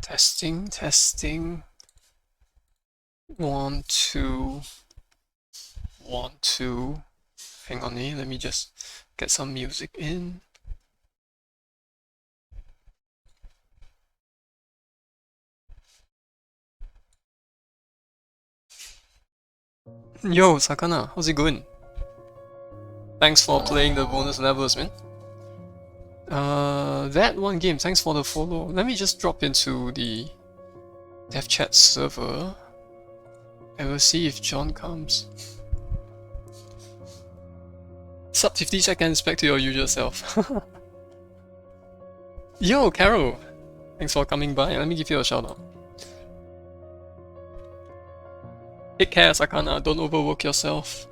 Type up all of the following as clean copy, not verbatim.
Testing, testing. 1, 2, 1, 2. Hang on here, let me just get some music in. Yo, Sakana, how's it going? Thanks for playing the bonus levels, man. That one game, thanks for the follow. Let me just drop into the dev chat server and we'll see if John comes. Sub 50 seconds, back to your usual self. Yo, Carol! Thanks for coming by. Let me give you a shout out. Take care, Sakana. Don't overwork yourself.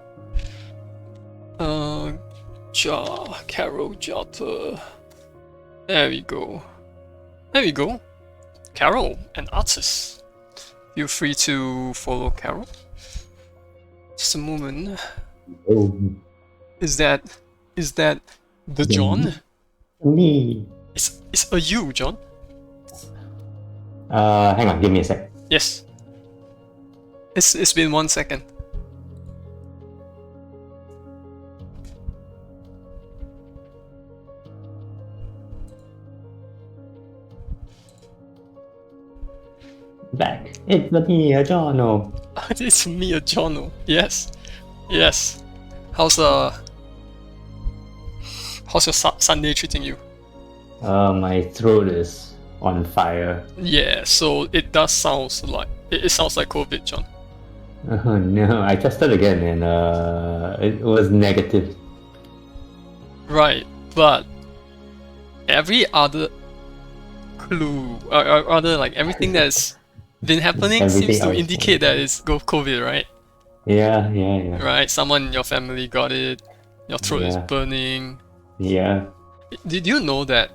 Carol Jopper. There we go. There we go. Carol, an artist. Feel free to follow Carol. Just a moment. Oh. Is that the John? Me. It's a you, John. Hang on, give me a sec. Yes. It's been 1 second. Back. It's me, Jono. It's me, a Jono. Yes. Yes. How's your Sunday treating you? My throat is on fire. Yeah, so it does sound like it sounds like COVID, John. Oh no, I tested again and it was negative. Right, but every other clue, or rather like everything that's been happening seems to indicate that it's COVID, right? Yeah. Right, someone in your family got it, your throat is burning. Yeah. Did you know that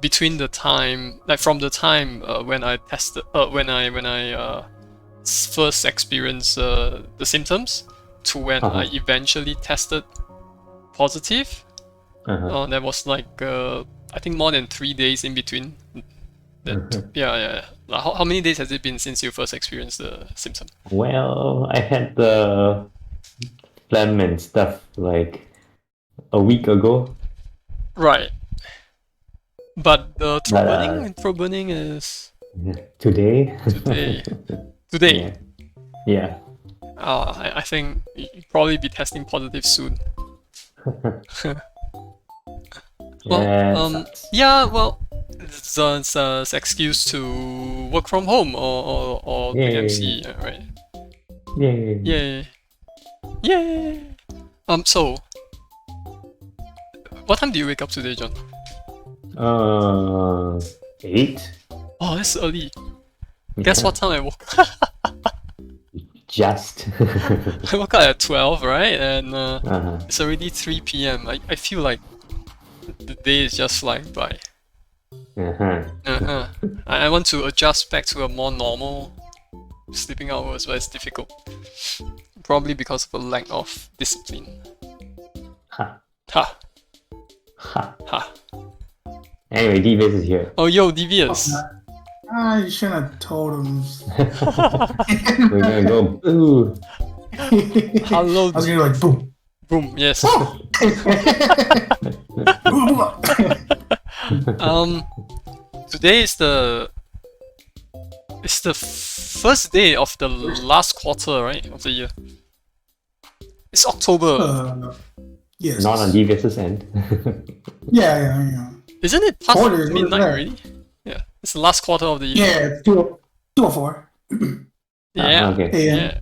between the time, like from the time when I tested, when I first experienced the symptoms to when I eventually tested positive, there was like I think more than 3 days in between. Yeah. Like, how many days has it been since you first experienced the symptom? Well, I had the phlegm and stuff like a week ago. Right. But the throat burning is today. Today. Yeah. I think you'll probably be testing positive soon. Well, it's an excuse to work from home or do MC, right? Yay. So what time do you wake up today, John? 8. Oh, that's early. Guess what time I woke up? Just. I woke up at 12, right? And it's already 3 p.m. I feel like the day is just flying by. I want to adjust back to a more normal sleeping hours, but it's difficult. Probably because of a lack of discipline. Ha. Anyway, Devious is here. Oh, yo, Devious. You shouldn't have told him. We're gonna go boo. Hello. I was gonna be like boom. Boom, yes. Today is the first day of the last quarter, right, of the year. It's October. Yes. Not on Devious's end. Yeah. Isn't it past midnight already? Yeah, it's the last quarter of the year. Yeah, it's 2:04. Yeah. Okay. Yeah.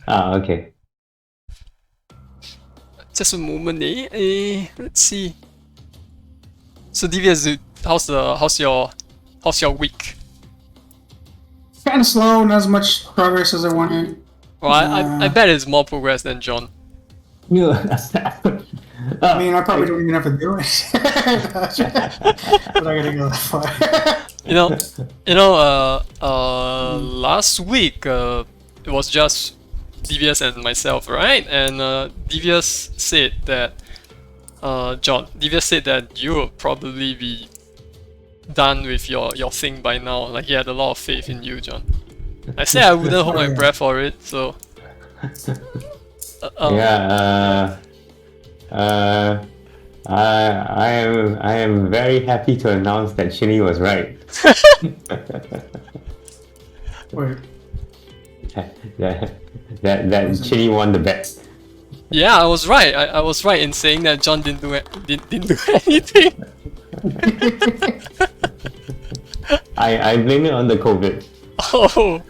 Okay. Just a moment, let's see. So Devious, how's your week? Kind of slow, not as much progress as I wanted. Well, I bet it's more progress than John. I mean, I probably don't even have to do it. But I gotta go that far. Last week it was just Devious and myself, right? And Devious said that Devious said that you will probably be done with your thing by now. Like he had a lot of faith in you, John. I said I wouldn't hold my breath for it, so. I am very happy to announce that Chinny was right. Wait. that Chinny won the bet. Yeah, I was right. I was right in saying that John didn't do anything. I blame it on the COVID. Oh.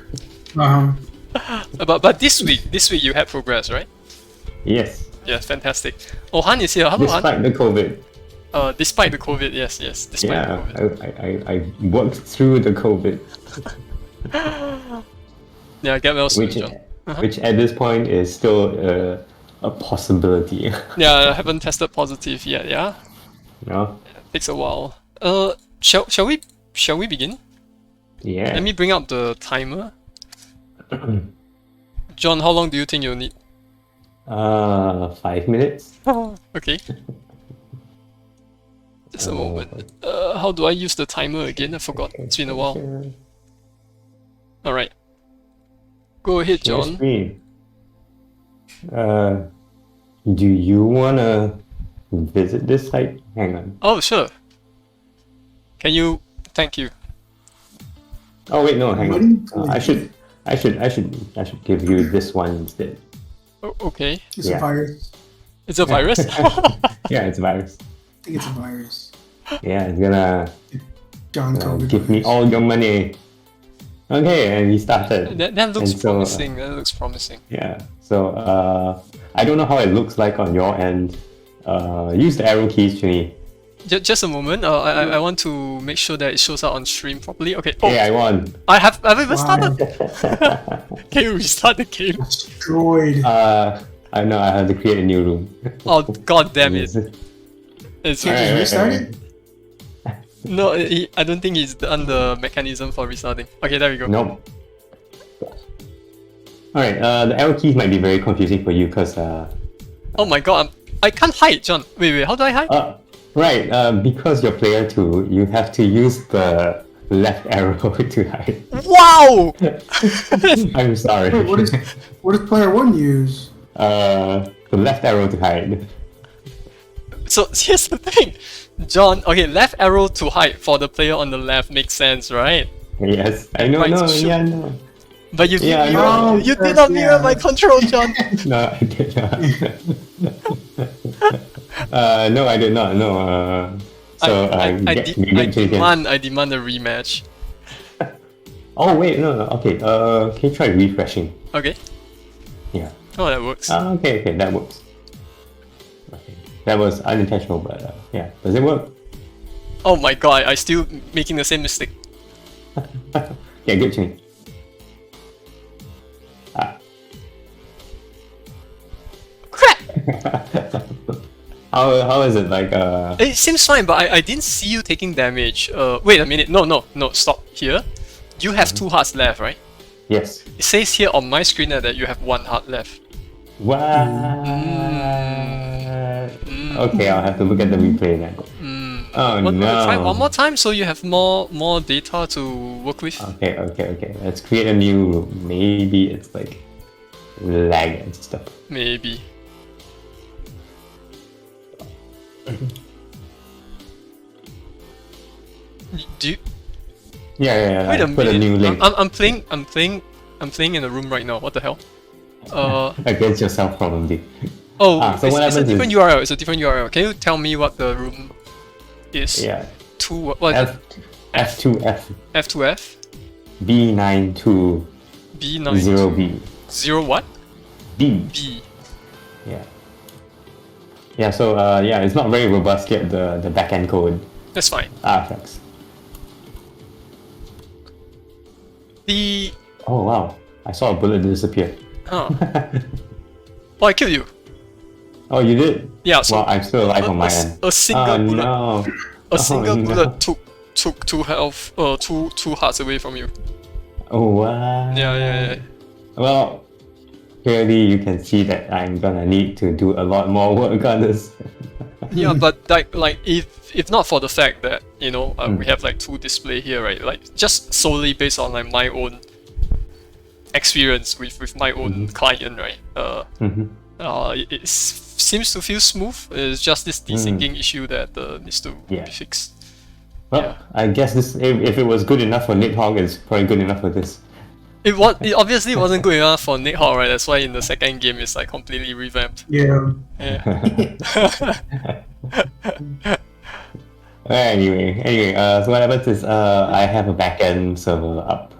Uh-huh. But this week you had progress, right? Yes. Yeah, fantastic. Oh, Han is here. Hello, Han. Despite the COVID. Despite the COVID, yes. Despite the COVID. I worked through the COVID. Yeah, get well soon, John. Which at this point is still a possibility. Yeah, I haven't tested positive yet. Yeah. No. It takes a while. Shall we begin? Yeah. Let me bring up the timer. John, how long do you think you'll need? 5 minutes. Okay. Just a moment. How do I use the timer again? I forgot. It's been a while. Alright. Go ahead, John. Yes, me. Do you wanna visit this site? Hang on. Oh, sure. Can you? Thank you. Oh wait, no, hang on. I should give you this one instead. Oh, okay. It's a virus. It's a virus? Yeah, it's a virus. I think it's a virus. Yeah, it's gonna give me all your money. Okay, and we started. That looks promising. That looks promising. Yeah. So I don't know how it looks like on your end. Use the arrow keys, Chini. Just a moment. I want to make sure that it shows up on stream properly. Okay. Oh, Hey, I won. I've even started. Can you restart the game? Destroyed. I know I have to create a new room. Oh, god damn it! It's Did you restart it? No, I don't think he's done the mechanism for restarting. Okay, there we go. Nope. Alright, the arrow keys might be very confusing for you because Oh my god, I can't hide, John. Wait, how do I hide? right, because you're player 2, you have to use the left arrow to hide. Wow! I'm sorry. Wait, what does player 1 use? The left arrow to hide. So here's the thing, John. Okay, left arrow to hide for the player on the left makes sense, right? Yes, I know, Right, no, sure. yeah, no. But you Yeah, you did not mirror my control, John. No, I did not. No, I did not, no. So, I chinykian. demand a rematch. Oh, wait, no, okay, can you try refreshing? Okay. Yeah. Oh, that works. Okay, that works. Okay. That was unintentional, but yeah. Does it work? Oh my god, I still making the same mistake. Yeah, good Chini. Crap! How is it like It seems fine, but I didn't see you taking damage. Wait a minute. No, stop here. You have 2 hearts left, right? Yes. It says here on my screen that you have 1 heart left. What? Okay, I'll have to look at the replay then. Oh no. Try one more time so you have more data to work with. Okay. Let's create a new room. Maybe it's like lag and stuff. Maybe. Do you, Yeah. wait a Put a new minute. link I'm playing in a room right now. What the hell? against yourself probably. Oh, so what it's a happens different is- URL. It's a different URL. Can you tell me what the room is? Yeah. What? F2F F2F B92 B9 0B 0 what? B. B. Yeah. Yeah. So yeah, it's not very robust yet. The backend code. That's fine. Shucks. The Oh wow! I saw a bullet disappear. oh, I killed you. Oh, you did? Yeah. So Well, I'm still alive on my end. a single bullet. No. A single no. bullet took 2 health, two hearts away from you. Oh wow. Yeah. Well, clearly you can see that I'm gonna need to do a lot more work on this. Yeah, but like if not for the fact that we have like two display here, right? Like just solely based on like my own experience with my own client, right? It seems to feel smooth. It's just this desyncing issue that needs to be fixed. Well, I guess this if it was good enough for Nidhogg, it's probably good enough for this. It obviously wasn't good enough for Nidhogg, right? That's why in the second game it's like completely revamped. Yeah. Anyway, so what happens is I have a backend server up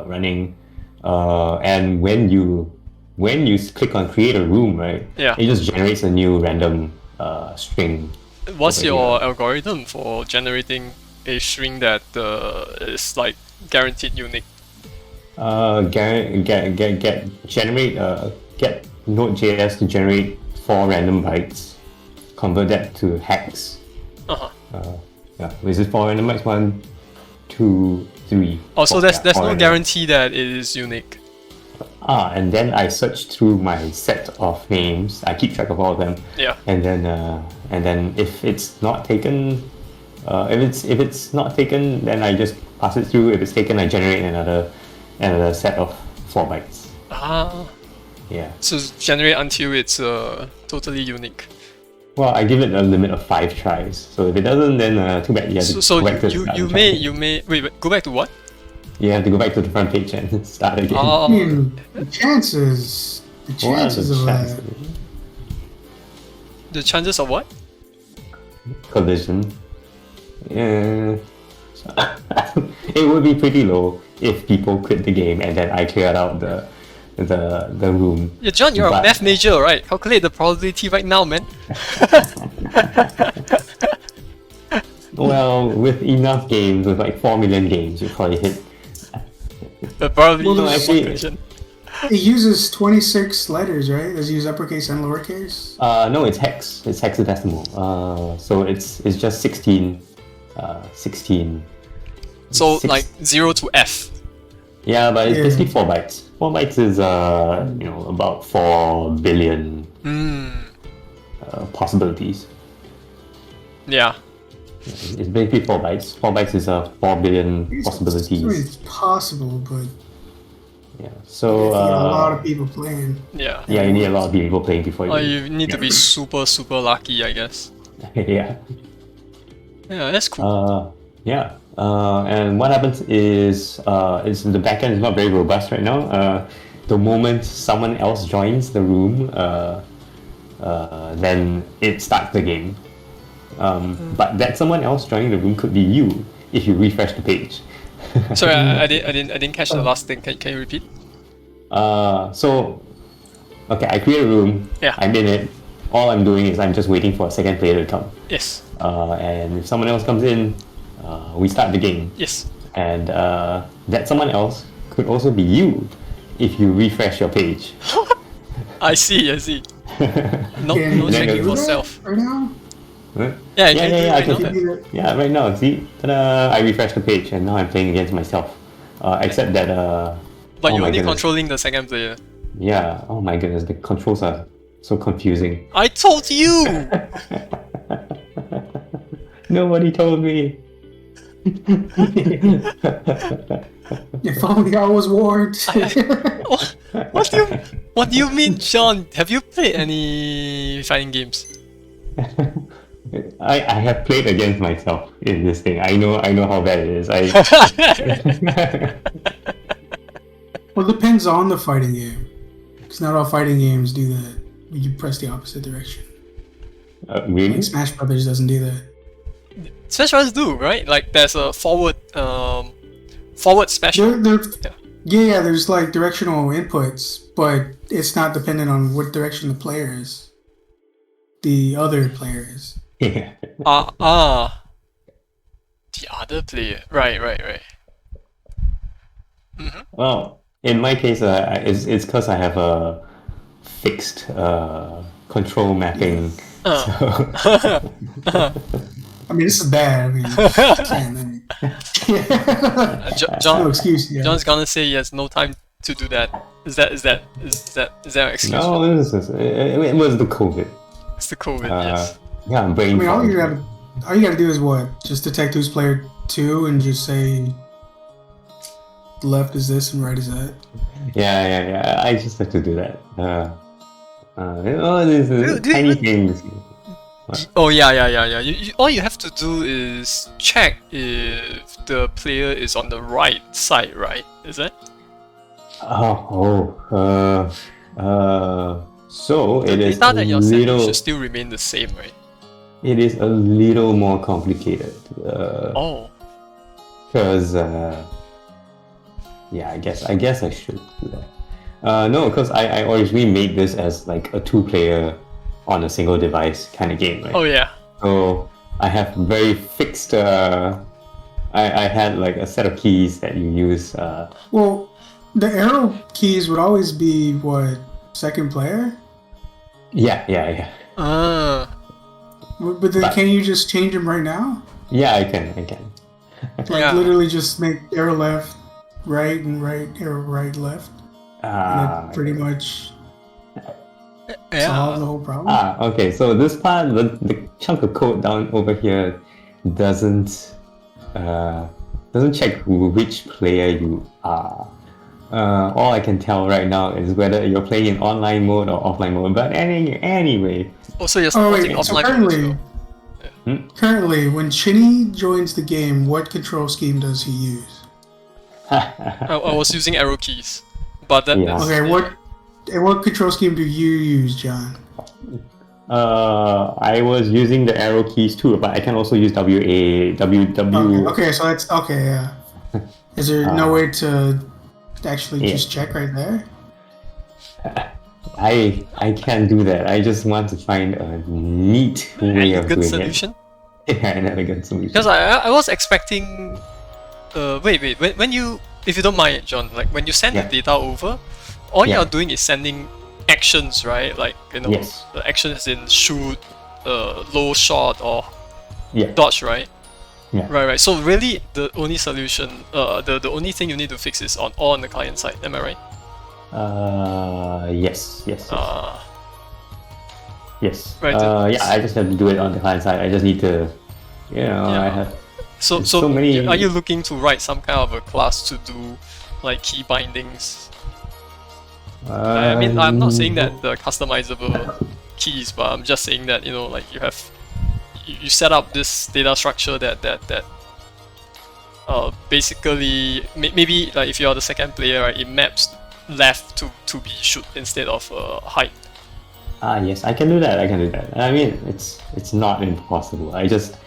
running, and when you click on create a room, right? Yeah. It just generates a new random string. What's your algorithm for generating a string that is like guaranteed unique? Get Node.js to generate 4 random bytes, convert that to hex. This is 4 random bytes, 1, 2, 3. Oh, so there's no random. guarantee that it is unique. And then I search through my set of names. I keep track of all of them. Yeah. And then if it's not taken, if it's not taken, then I just pass it through. If it's taken, I generate another set of 4 bytes. Yeah. So generate until it's totally unique. Well, I give it a limit of 5 tries. So if it doesn't, then too bad. You have to So go back to the you start may wait, go back to what? You have to go back to the front page and start again. I mean, the chances of that. The chances of what? Collision. Yeah. It would be pretty low if people quit the game and then I cleared out the room. Yeah, John, you're a math major, right? Calculate the probability right now, man. Well, with enough games, with like 4 million games, you probably hit. The probability Well, actually, population. It uses 26 letters, right? Does it use uppercase and lowercase? No, it's hex. It's hexadecimal. So it's just 16. 16. So like 0 to F. Yeah, but it's basically 4 bytes. 4 bytes is about 4 billion possibilities. Yeah. It's basically 4 bytes. 4 bytes is 4 billion possibilities. I mean, it's possible, but Yeah. So you need a lot of people playing. Yeah. Yeah, you need a lot of people playing before you. You need to be super lucky, I guess. Yeah. Yeah, that's cool. Yeah. And what happens is the backend is not very robust right now. The moment someone else joins the room, then it starts the game. But that someone else joining the room could be you if you refresh the page. Sorry, I didn't catch the last thing. Can you repeat? Okay, I create a room. Yeah. I'm in it. All I'm doing is I'm just waiting for a second player to come. Yes. And if someone else comes in, we start the game. Yes. And that someone else could also be you if you refresh your page. I see. No checking for self. Right now? Huh? Yeah, I can right see. now. Yeah, right now. See, ta-da! I refreshed the page, and now I'm playing against myself. Except that. But oh you're my only goodness. controlling the second player. Yeah. Oh my goodness, the controls are so confusing. I told you. Nobody told me. If only I was warned. What do you mean, Sean? Have you played any fighting games? I have played against myself in this thing. I know how bad it is. Well, it depends on the fighting game. Because not all fighting games do that. You press the opposite direction. Really? Like Smash Brothers doesn't do that. Smash Brothers do, right? Like there's a forward smash. Yeah, there's like directional inputs, but it's not dependent on what direction the player is. The other player is. Yeah. The other player. Right. Mm-hmm. Well, in my case, it's because I have a fixed control mapping. So I mean, this is bad. I mean, John, no excuse. Yeah. John's gonna say he has no time to do that? Is that an excuse? No, it was the COVID. It's the COVID. Yes. Yeah, I'm brain I mean, all fog. you gotta do is what? Just detect who's player 2 and just say left is this and right is that. Yeah. I just have to do that. These tiny things. Oh yeah. All you have to do is check if the player is on the right side, right? Is it? So The it is data a that you're sending little. should still remain the same, right? It is a little more complicated. Because yeah, I guess I should do that. No, because I originally made this as like a 2-player on a single device kind of game, right? Oh yeah. So I have very fixed. I had like a set of keys that you use. Well, the arrow keys would always be what, second player? Yeah. But then can you just change them right now? Yeah, I can. Like literally just make arrow left, right, and right, arrow right, left. And that pretty much solve the whole problem. Okay. So this part, the chunk of code down over here doesn't check which player you are. All I can tell right now is whether you're playing in online mode or offline mode. But anyway. Also, you're supporting offline mode as well. Currently, when Chinny joins the game, what control scheme does he use? I was using arrow keys, but that. Yeah. Okay, what control scheme do you use, John? I was using the arrow keys too, but I can also use W. Okay, so that's okay. Yeah. Is there no way to actually just check right there? I can't do that. I just want to find a neat way of doing solution? it. Yeah, an elegant solution. Because I was expecting. Wait. When you, if you don't mind, John, like when you send the data over, all you're doing is sending actions, right? Like the actions in shoot, low shot, or dodge, right? Yeah. Right. So really, the only solution, the only thing you need to fix is on the client side. Am I right? Yes. Yes. Right. I just have to do it on the client side. I just need to, I have. So many. Are you looking to write some kind of a class to do like key bindings? I mean, I'm not saying that the customizable keys, but I'm just saying that like you set up this data structure that basically maybe like if you're the second player, right, it maps left to be shoot instead of height. Yes, I can do that. I mean, it's not impossible. I just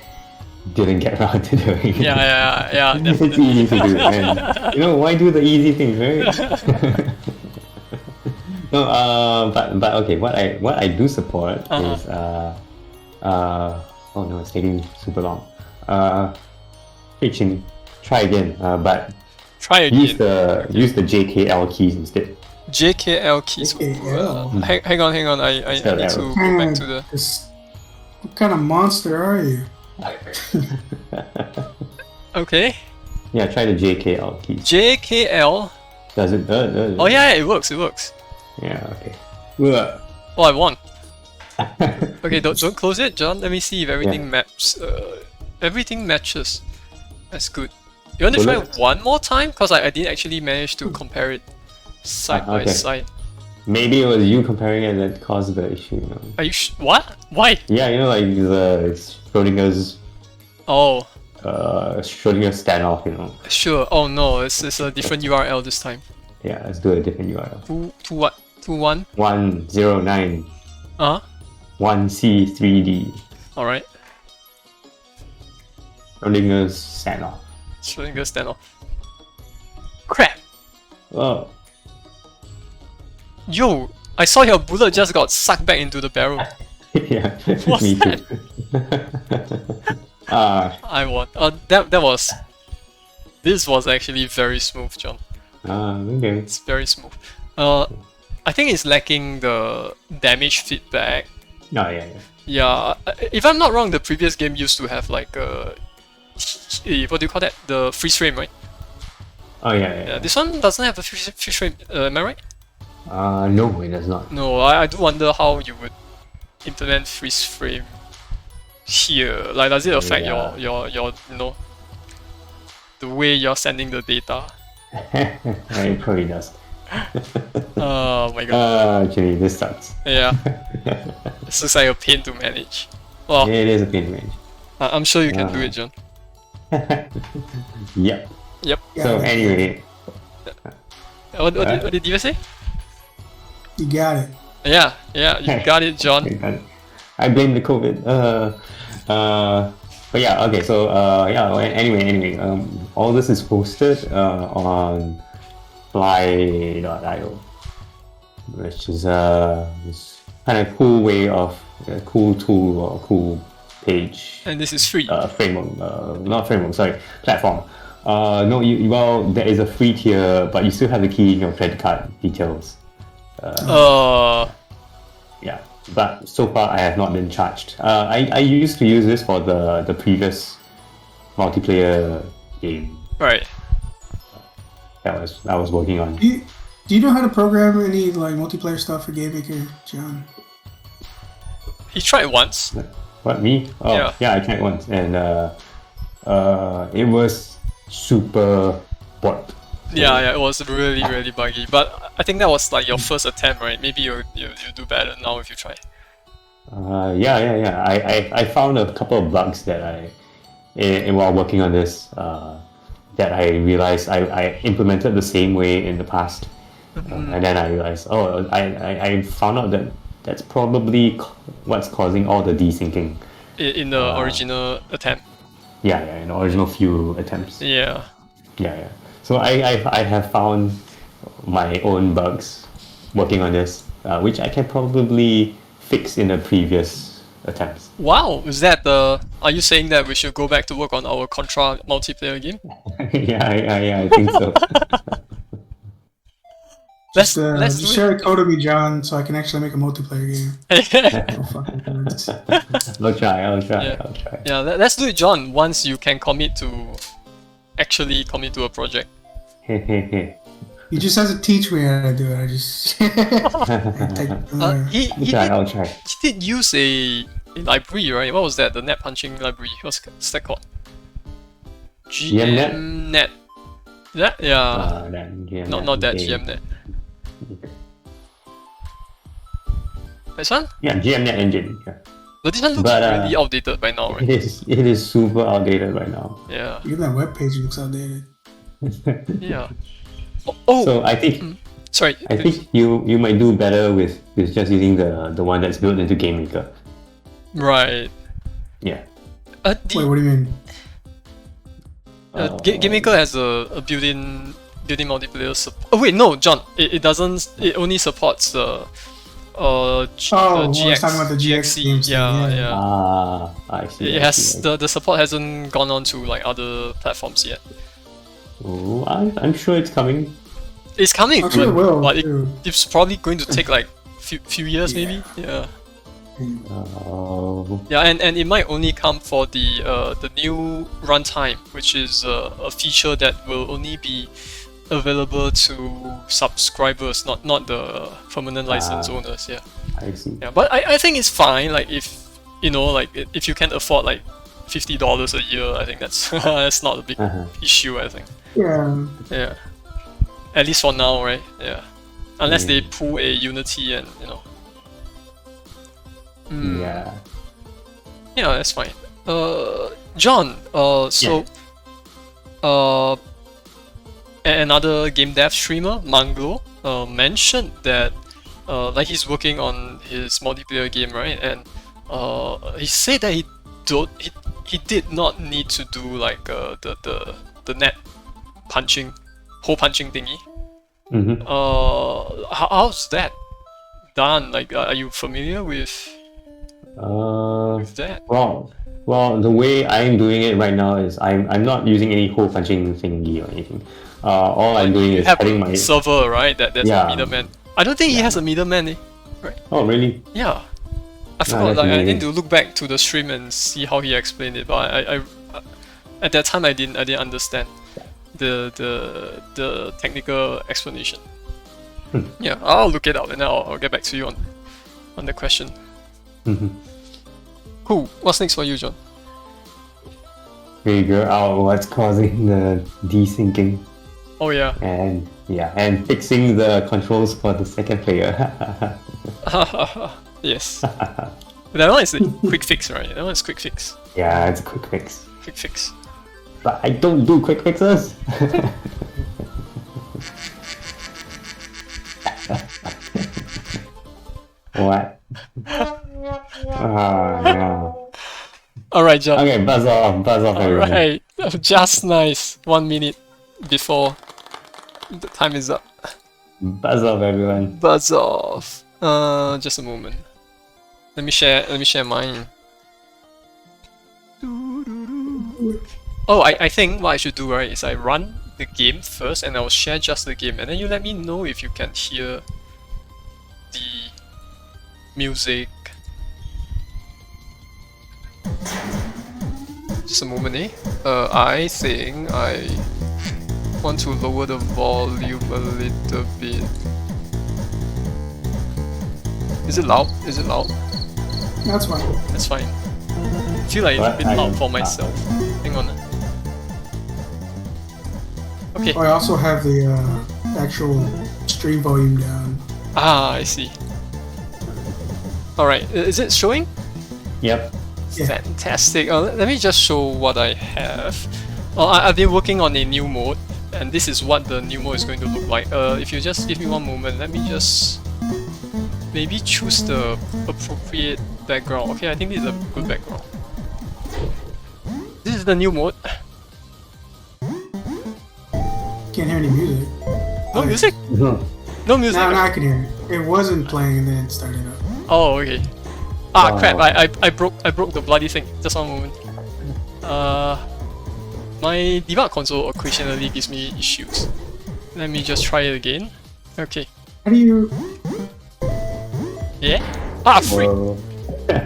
didn't get around to doing it. Yeah, It's definitely. easy to do, and why do the easy things, right? No, but okay. What I do support is oh no, it's taking super long. Try again. But try again. Use the JKL keys instead. JKL keys. JKL. Hang on. I need to go back to the. What kind of monster are you? Okay. Yeah, try the JKL keys. JKL. Does it? Oh yeah, it works. Yeah. Okay. Oh, I won. Okay, don't close it, John. Let me see if everything maps. Everything matches. That's good. You want to try one more time? Because I didn't actually manage to compare it side by side. Maybe it was you comparing it that caused the issue. Are you what? Why? Yeah, like the Schrodinger's. Oh. Schrodinger's standoff. Sure. Oh no, it's a different URL this time. Yeah, let's do a different URL. To what? To 109. 1C3D. Alright. Schrodinger's standoff. Schrodinger's standoff. Crap! Oh. Yo! I saw your bullet just got sucked back into the barrel. Yeah, What's me that? too. I won. This was actually very smooth, John. Okay. It's very smooth. I think it's lacking the damage feedback. Oh, yeah. Yeah, if I'm not wrong, the previous game used to have like what do you call that? The freeze frame, right? Oh yeah. This one doesn't have a fish frame. Am I right? No, it does not. No, I do wonder how you would implement freeze frame here. Like, does it affect Yeah. your the way you're sending the data? It probably does. Oh my god. Actually, this sucks. Yeah. This looks like a pain to manage. Well, It is a pain to manage. I'm sure you can do it, John. Yep. Yep. So anyway, What did you say? You got it. Yeah, you got it, John. I blame the COVID. But yeah, okay. So anyway, all this is posted on fly.io, which is this kind of cool way of a cool tool or cool page. And this is free. Framework, not framework. Sorry, platform. No, well, there is a free tier, but you still have to key in your credit card details. Yeah, but so far I have not been charged. I used to use this for the previous multiplayer game Right. that I was working on. Do you know how to program any like multiplayer stuff for GameMaker, John? He tried once. What, me? Oh yeah, I tried once, and it was super warped. Yeah, it was really buggy. But I think that was like your first attempt, right? Maybe you do better now if you try. Yeah. I found a couple of bugs that while working on this, that I realized I implemented the same way in the past, and then I realized, I found out that that's probably what's causing all the desyncing. In the original attempt. Yeah, in the original few attempts. Yeah. Yeah. So I have found my own bugs working on this, which I can probably fix in the previous attempts. Wow, is that the? Are you saying that we should go back to work on our Contra multiplayer game? yeah, I think so. Let's Just share a code with me, John, so I can actually make a multiplayer game. yeah. No fucking words. I'll try. Yeah, let's do it, John. Once you can commit to a project. He just has to teach me how to do it. I just. I'll try. He did use a library, right? What was that? The net punching library. What's that called? GMNet. That? Yeah. Not that GMNet. This one? Yeah, GMNet engine. Yeah. But this one looks really outdated by now, right? It is super outdated right now. Yeah. Look at that webpage, it looks outdated. Yeah. Oh. So I think. Sorry. I think you might do better with just using the one that's built into GameMaker. Right. Yeah. Wait, what do you mean? GameMaker has a built-in multiplayer support. Oh wait, no, John. It doesn't. It only supports the GX. I was talking about the GX games. Yeah. I see. It has the support hasn't gone on to like other platforms yet. Oh, I'm sure it's coming. It's coming, I'm sure it will, but it's probably going to take like few years, maybe. Yeah. Oh. Yeah, and it might only come for the new runtime, which is a feature that will only be available to subscribers, not the permanent license owners. Yeah. I see. Yeah, but I think it's fine. Like if if you can afford like $50 a year, I think that's that's not a big issue. I think. Yeah. Yeah. At least for now, right? Yeah. Unless they pull a Unity and Yeah. Yeah, that's fine. John. Another game dev streamer, Manglo, mentioned that like he's working on his multiplayer game, right? And he said that he did not need to do like the net punching, hole punching thingy. How's that done? Like, are you familiar with that? Well, the way I'm doing it right now is I'm not using any hole punching thingy or anything. All I'm doing is having my server, right? That's a middleman. I don't think he has a middleman, right? Oh, really? Yeah. I forgot. Like, I need to look back to the stream and see how he explained it. But I at that time I didn't understand. the technical explanation. Yeah, I'll look it up and I'll get back to you on the question. Cool. What's next for you, John? Figure out what's causing the desyncing. Oh yeah. And fixing the controls for the second player. Yes. That one is a quick fix, right? That one is quick fix. Yeah, it's a quick fix. Quick fix. But I don't do quick fixes. What? Oh no. Alright, John. Okay, buzz off everyone. Alright. Just nice. 1 minute before the time is up. Buzz off everyone. Buzz off. Just a moment. Let me share mine. Oh, I think what I should do, right, is I run the game first and I'll share just the game, and then you let me know if you can hear the music. Just a moment, eh? I think I want to lower the volume a little bit. Is it loud? Is it loud? That's fine. That's fine. I feel like it's a bit loud for myself. Hang on. Okay. Oh, I also have the actual stream volume down. Ah, I see. Alright, is it showing? Yep. Yeah. Fantastic. Let me just show what I have. I've been working on a new mode, and this is what the new mode is going to look like. If you just give me one moment, let me just maybe choose the appropriate background. Okay, I think this is a good background. This is the new mode. Can't hear any music. No music? No music. Now I can hear it. It wasn't playing and then it started up. Oh, okay. Ah, crap! I broke the bloody thing. Just one moment. My debug console occasionally gives me issues. Let me just try it again. Okay. How do you? Yeah. Ah, freak. Whoa.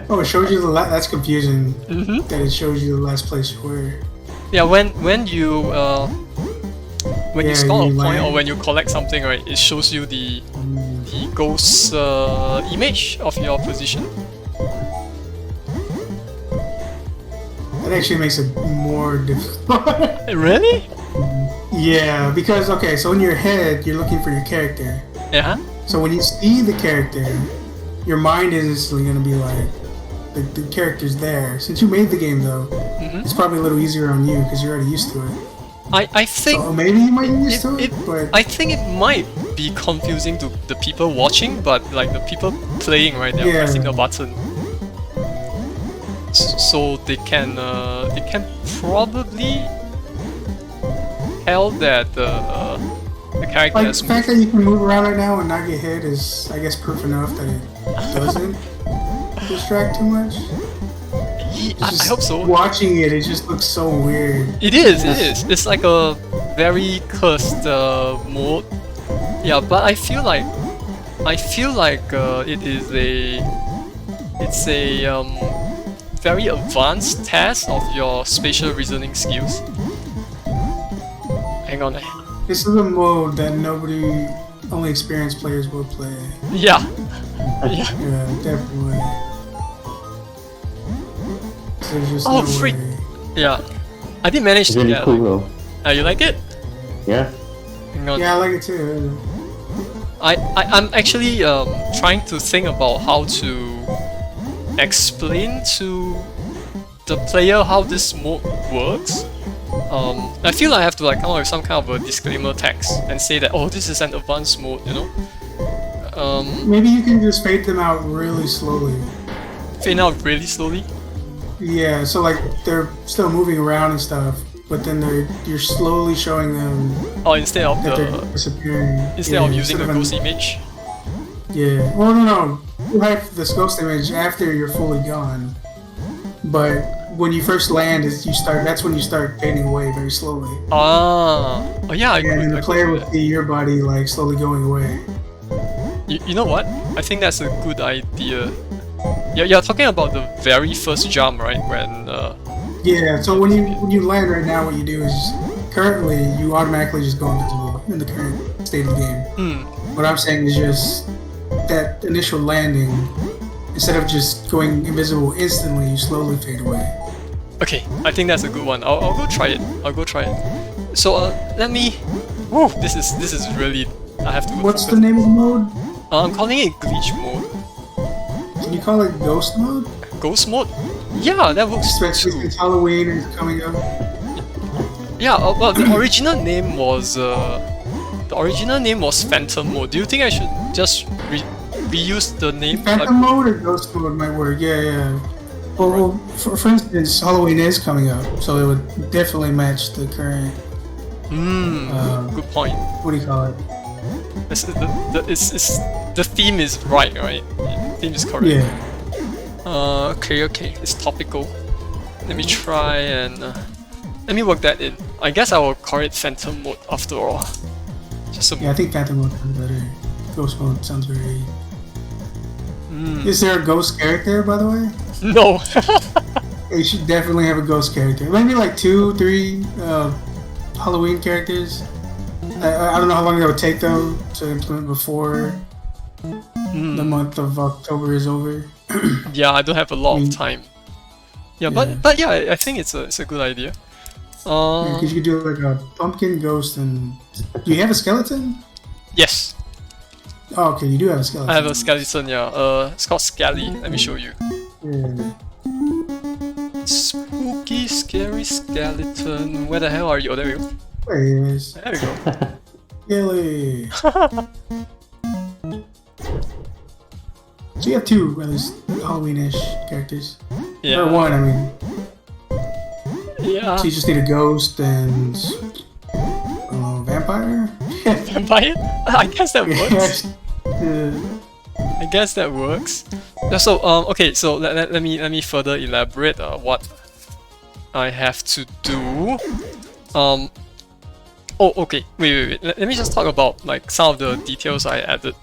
Oh, it shows you the last. That's confusing. Mm-hmm. That it shows you the last place you were. Yeah, when you score a you point land. or when you collect something, right, it shows you the ghost image of your position. That actually makes it more difficult. Really? Yeah, because okay, so in your head you're looking for your character. Yeah. So when you see the character, your mind is instantly gonna be like, the character's there. Since you made the game though, it's probably a little easier on you because you're already used to it. I think So maybe you might be used to it, but I think it might be confusing to the people watching, but like the people playing, right, they're Yeah. pressing the button. So they can probably tell that the character like has the fact that you can move around right now and not get hit is, I guess, proof enough that it doesn't distract too much. I hope so. Watching it, it just looks so weird. It is. It's like a very cursed mode. Yeah, but I feel like it's a very advanced test of your spatial reasoning skills. Hang on. This is a mode that only experienced players will play. Yeah. Yeah. Yeah, definitely. So there's just Oh, no freak. way. Yeah. I did manage It's to really get. cool though. You like it? Yeah. Hang on. Yeah, I like it too. I'm actually trying to think about how to explain to the player how this mode works. I feel like I have to like come up with some kind of a disclaimer text and say that, oh, this is an advanced mode, you know? Maybe you can just fade them out really slowly. Fade out really slowly. Yeah, so like they're still moving around and stuff, but then you're slowly showing them Or instead of that they're the disappearing. instead of using the instead ghost image. Yeah. Well, no. You have this ghost image after you're fully gone, but when you first land, that's when you start fading away very slowly. Ah. Oh yeah, I And then could, the I player could do will see your body like slowly going away. that. You know what? I think that's a good idea. Yeah, you're talking about the very first jump, right? When Yeah. So when you land right now, what you do is currently you automatically just go invisible in the current state of the game. What I'm saying is just that initial landing, instead of just going invisible instantly, you slowly fade away. Okay, I think that's a good one. I'll go try it. I'll go try it. So let me. Whoa, this is really. I have to. What's the name of the mode? I'm calling it glitch mode. Can you call it ghost mode? Ghost mode? Yeah, that works Especially too. since Halloween is coming up. Yeah, well, the original name was Phantom mode. Do you think I should just reuse the name? Phantom mode or ghost mode might work. Yeah. Well, for instance, Halloween is coming up, so it would definitely match the current. Good point. What do you call it? The theme is right? The theme is correct. Yeah. Okay, it's topical. Let me try and let me work that in. I guess I will call it Phantom mode after all. I think Phantom mode sounds better. Ghost mode sounds very. Is there a ghost character, by the way? No. You should definitely have a ghost character. Maybe like 2, 3 Halloween characters. I don't know how long that would take though to implement before the month of October is over. Yeah, I don't have a lot of time. Yeah, but yeah, I think it's a good idea. Because you could do like a pumpkin, ghost, and do you have a skeleton? Yes. Oh, okay, you do have a skeleton. I have a skeleton. Yeah. It's called Skelly. Let me show you. Yeah. Spooky, scary skeleton. Where the hell are you? Oh, there we go. There he is. There we go. Gilly. So you have 2 at least Halloween-ish characters. Yeah. Or 1, I mean. Yeah. So you just need a ghost and vampire. Vampire? I guess that works. Yeah. I guess that works. So okay. So let me further elaborate what I have to do. Oh, okay. Wait. Let me just talk about like some of the details I added.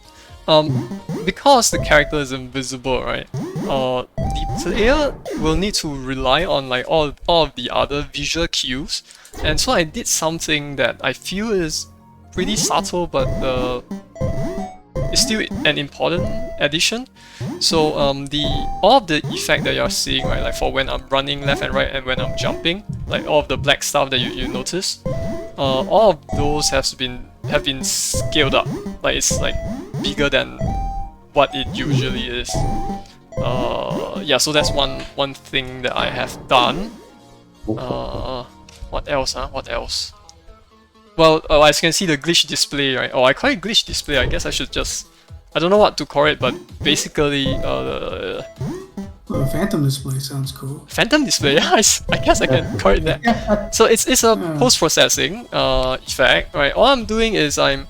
Because the character is invisible, right? The player will need to rely on like all of the other visual cues, and so I did something that I feel is pretty subtle, but it's still an important addition. So all of the effect that you're seeing, right, like for when I'm running left and right and when I'm jumping, like all of the black stuff that you notice, all of those have been scaled up. Like it's like bigger than what it usually is. Yeah, so that's one thing that I have done. What else? What else? Well, as you can see, the glitch display, right? Oh, I call it glitch display. I guess I should just. I don't know what to call it, but basically, Well, Phantom display sounds cool. Phantom display. Yeah, I guess I can call it that. So it's a post-processing effect, right? All I'm doing is I'm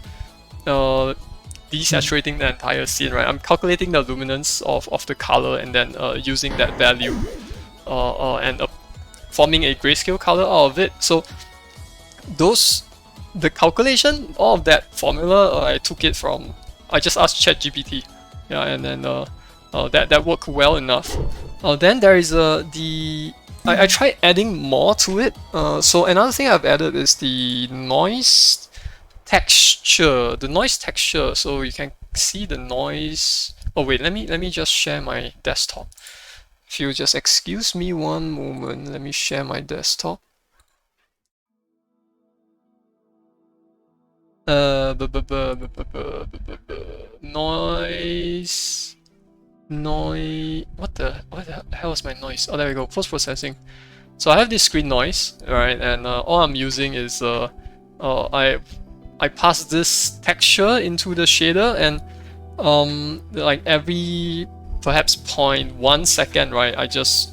desaturating the entire scene, right? I'm calculating the luminance of the color and then using that value and forming a grayscale color out of it. So the calculation, all of that formula, I took it from. I just asked ChatGPT, yeah, and then that worked well enough. Then there is I tried adding more to it. So another thing I've added is the noise texture. The noise texture, so you can see the noise. Oh wait, let me just share my desktop. If you just excuse me one moment, let me share my desktop. Noise. What the hell is my noise? Oh, there we go. Post processing. So I have this screen noise, right? And all I'm using is I pass this texture into the shader, and like every perhaps 0.1 second, right? I just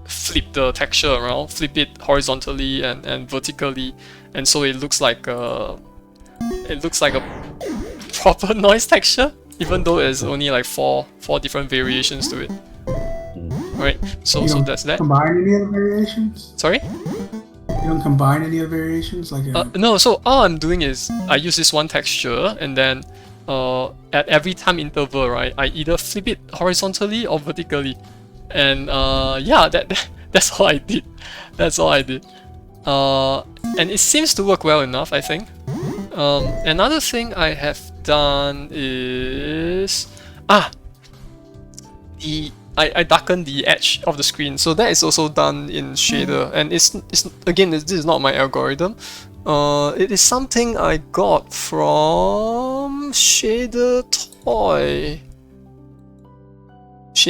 flip the texture around, flip it horizontally and vertically, and so it looks like a proper noise texture, even though there's only like four different variations to it. Right, so that's that. Combine any other variations? Sorry? You don't combine any other variations? No, so all I'm doing is I use this one texture, and then at every time interval, right, I either flip it horizontally or vertically. And yeah, that's all I did. That's all I did. and it seems to work well enough, I think. Another thing I have done is I darkened the edge of the screen, so that is also done in shader, and it's again, this is not my algorithm. It is something I got from Shader Toy.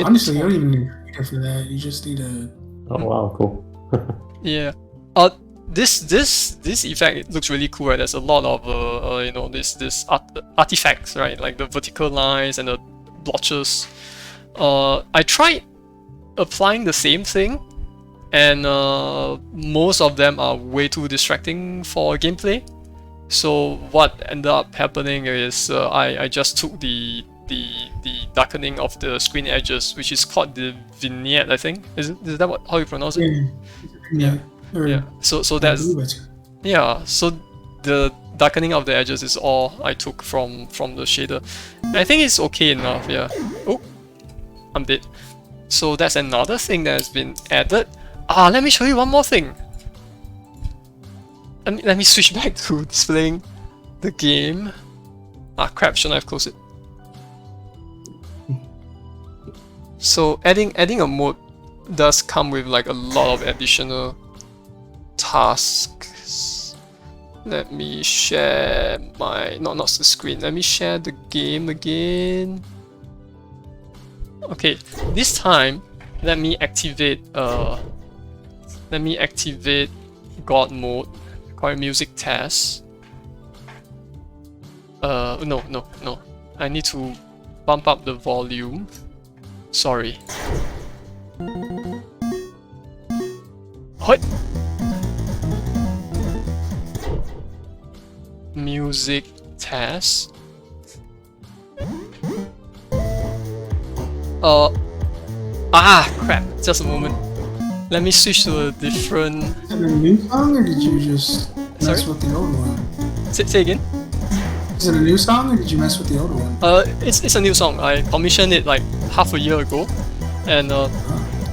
Honestly, you don't even need a reader for that. You just need a. Oh wow, cool. Yeah. This effect, it looks really cool, right? There's a lot of you know, this artifacts, right? Like the vertical lines and the blotches. I tried applying the same thing, and most of them are way too distracting for gameplay. So what ended up happening is I just took the darkening of the screen edges, which is called the vignette, I think. Is that how you pronounce it? Yeah. Yeah. So that's so the darkening of the edges is all I took from the shader. I think it's okay enough. Yeah. Oh, I'm dead. So that's another thing that has been added. Let me show you one more thing. Let me switch back to displaying the game. Crap! Shouldn't I have closed it? So adding a mode does come with like a lot of additional tasks. Let me share my not the screen. Let me share the game again. Okay, this time let me activate God mode. Call it music test. No. I need to bump up the volume. Sorry. What? Music test. Crap. Just a moment. Let me switch to a different. Is it a new song or did you just mess with the old one? Say again? Is it a new song or did you mess with the old one? It's a new song. I commissioned it like half a year ago, and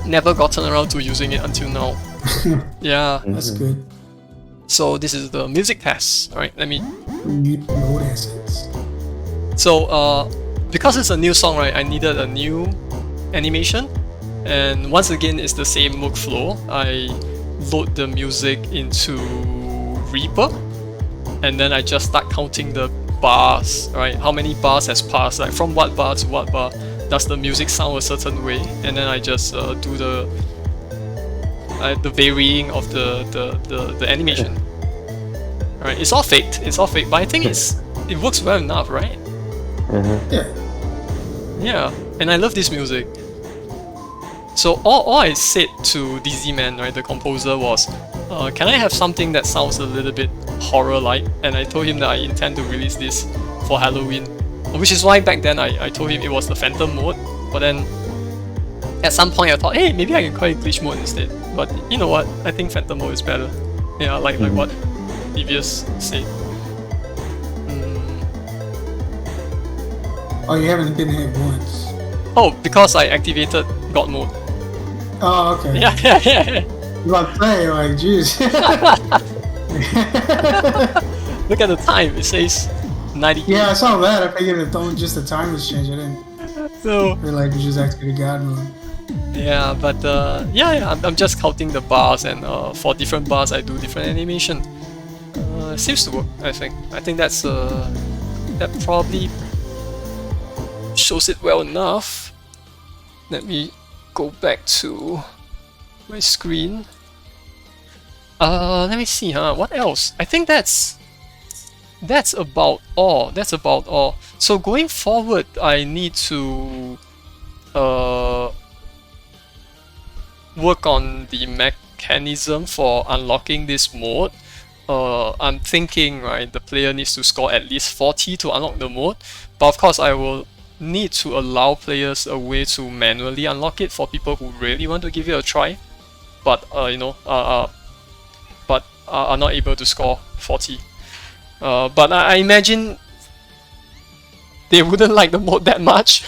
never gotten around to using it until now. Yeah. That's good. So this is the music test. Alright, let me. Mute load assets. So because it's a new song, right? I needed a new animation, and once again, it's the same workflow. I load the music into Reaper, and then I just start counting the bars, right? How many bars has passed? Like from what bar to what bar does the music sound a certain way? And then I just do the varying of the animation. Alright, it's all faked. But I think it works well enough, right? Yeah, and I love this music. So all I said to DZ Man, right, the composer, was, can I have something that sounds a little bit horror-like? And I told him that I intend to release this for Halloween, which is why back then I told him it was the Phantom mode. But then at some point I thought, hey, maybe I can call it Glitch mode instead. But you know what? I think Phantom mode is better. Yeah, like what Devious said. Oh, you haven't been hit once. Oh, because I activated God mode. Oh, okay. Yeah. You about to play, like, jeez. Look at the time. It says 90. Yeah, I saw that. I figured it only just the time was changed. I didn't So realize you just activated God mode. yeah, but I'm just counting the bars, and for different bars I do different animation. It seems to work. I think that's that probably shows it well enough. Let me go back to my screen. Let me see, what else? I think that's about all. So going forward, I need to work on the mechanism for unlocking this mode. I'm thinking, right, the player needs to score at least 40 to unlock the mode, but of course I will need to allow players a way to manually unlock it for people who really want to give it a try, but are not able to score 40. But I imagine they wouldn't like the mode that much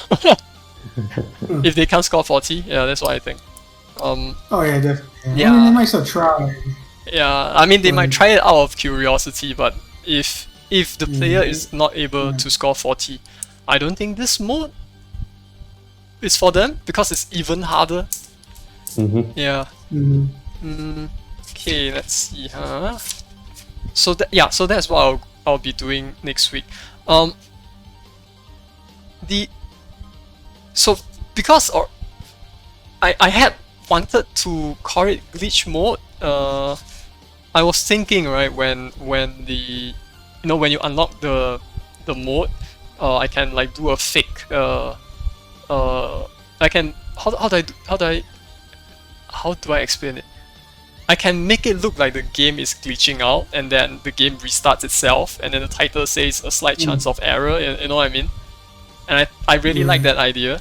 if they can't score 40. Yeah, that's what I think. Oh yeah, definitely. Yeah. I mean, they might still try. Yeah, I mean they might try it out of curiosity, but if the player is not able to score 40, I don't think this mode is for them because it's even harder. Yeah. Okay, let's see, huh? So so that's what I'll be doing next week. So because I had wanted to call it glitch mode. I was thinking, right, when the when you unlock the mode, I can like do a fake I can how do I explain it? I can make it look like the game is glitching out and then the game restarts itself and then the title says a slight chance of error, you know what I mean? And I really like that idea.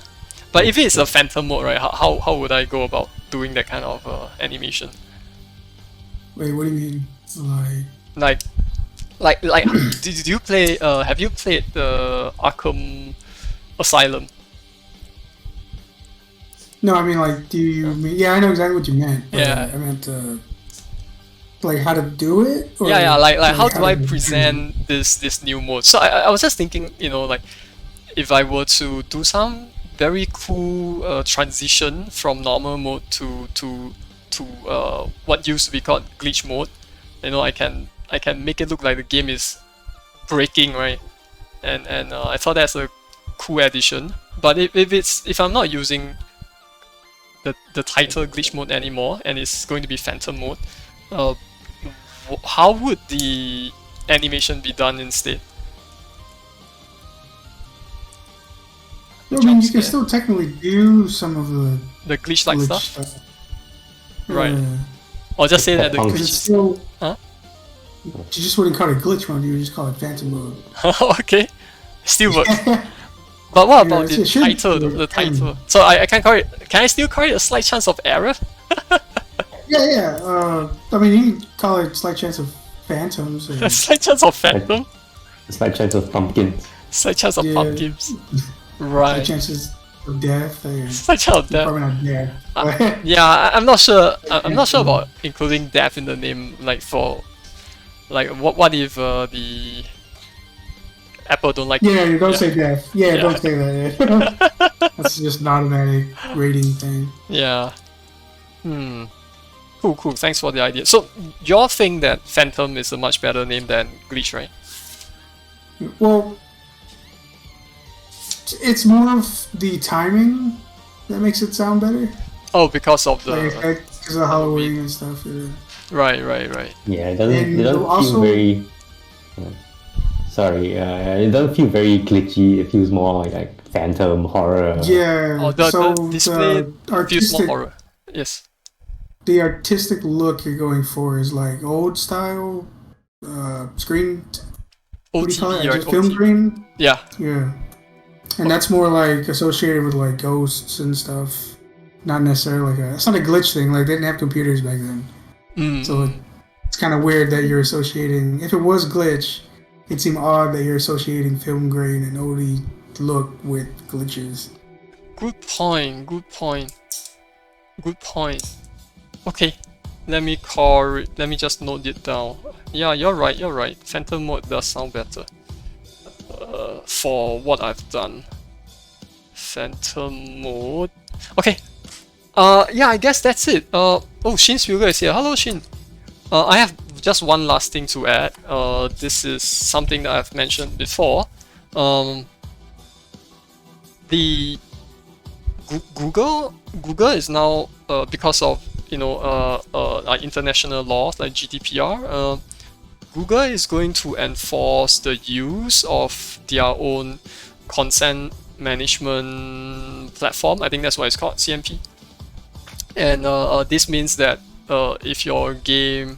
But if it's a phantom mode, right, how would I go about doing that kind of animation? Wait, what do you mean? Like did you play have you played the Arkham Asylum? No, I mean like, do you mean? Yeah, I know exactly what you meant. Yeah, I meant like how to do it. Or like how do I present this new mode? So I was just thinking, like if I were to do some very cool transition from normal mode to what used to be called glitch mode, I can make it look like the game is breaking, right? And I thought that's a cool addition. But if I'm not using the title glitch mode anymore and it's going to be phantom mode, how would the animation be done instead? I mean, you can still technically do some of the glitch-like stuff. Right. Or just say that the glitch is still... Huh? You just wouldn't call it glitch mode, you would just call it phantom mode. Okay. Still works. But what about the title, the title? So I can call it... Can I still call it a slight chance of error? Yeah. I mean, you can call it slight chance of phantoms. A slight chance of phantom? A slight chance of pumpkins. Slight chance of pumpkins. Right. Slight chances of death. Slight chance of death. Probably not death. Yeah, I'm not sure. I'm not sure about including death in the name. Like what if the Apple don't like? Yeah, you don't say death. Yeah, don't say that. That's just an automatic rating thing. Yeah. Cool. Thanks for the idea. So you think that Phantom is a much better name than Glitch, right? Well, it's more of the timing that makes it sound better. Oh, because of the because of Halloween and stuff. Yeah. Right. Yeah, it doesn't feel very. Sorry, it doesn't feel very glitchy. It feels more like phantom horror. Yeah. The display feels more horror. Yes. The artistic look you're going for is like old style screen. What do you call it? Just film green. Yeah. Yeah. And that's more like associated with like ghosts and stuff. Not necessarily it's not a glitch thing. Like they didn't have computers back then. So it's kind of weird that you're associating. If it was glitch, it'd seem odd that you're associating film grain and oldie look with glitches. Good point. Okay, let me just note it down. Yeah, you're right. Phantom mode does sound better. For what I've done. Phantom mode. Okay. Yeah, I guess that's it. Shin Spilger is here. Hello, Shin. I have just one last thing to add. This is something that I've mentioned before. The Google is now because of like international laws like GDPR. Google is going to enforce the use of their own consent management platform. I think that's what it's called, CMP. And this means that if your game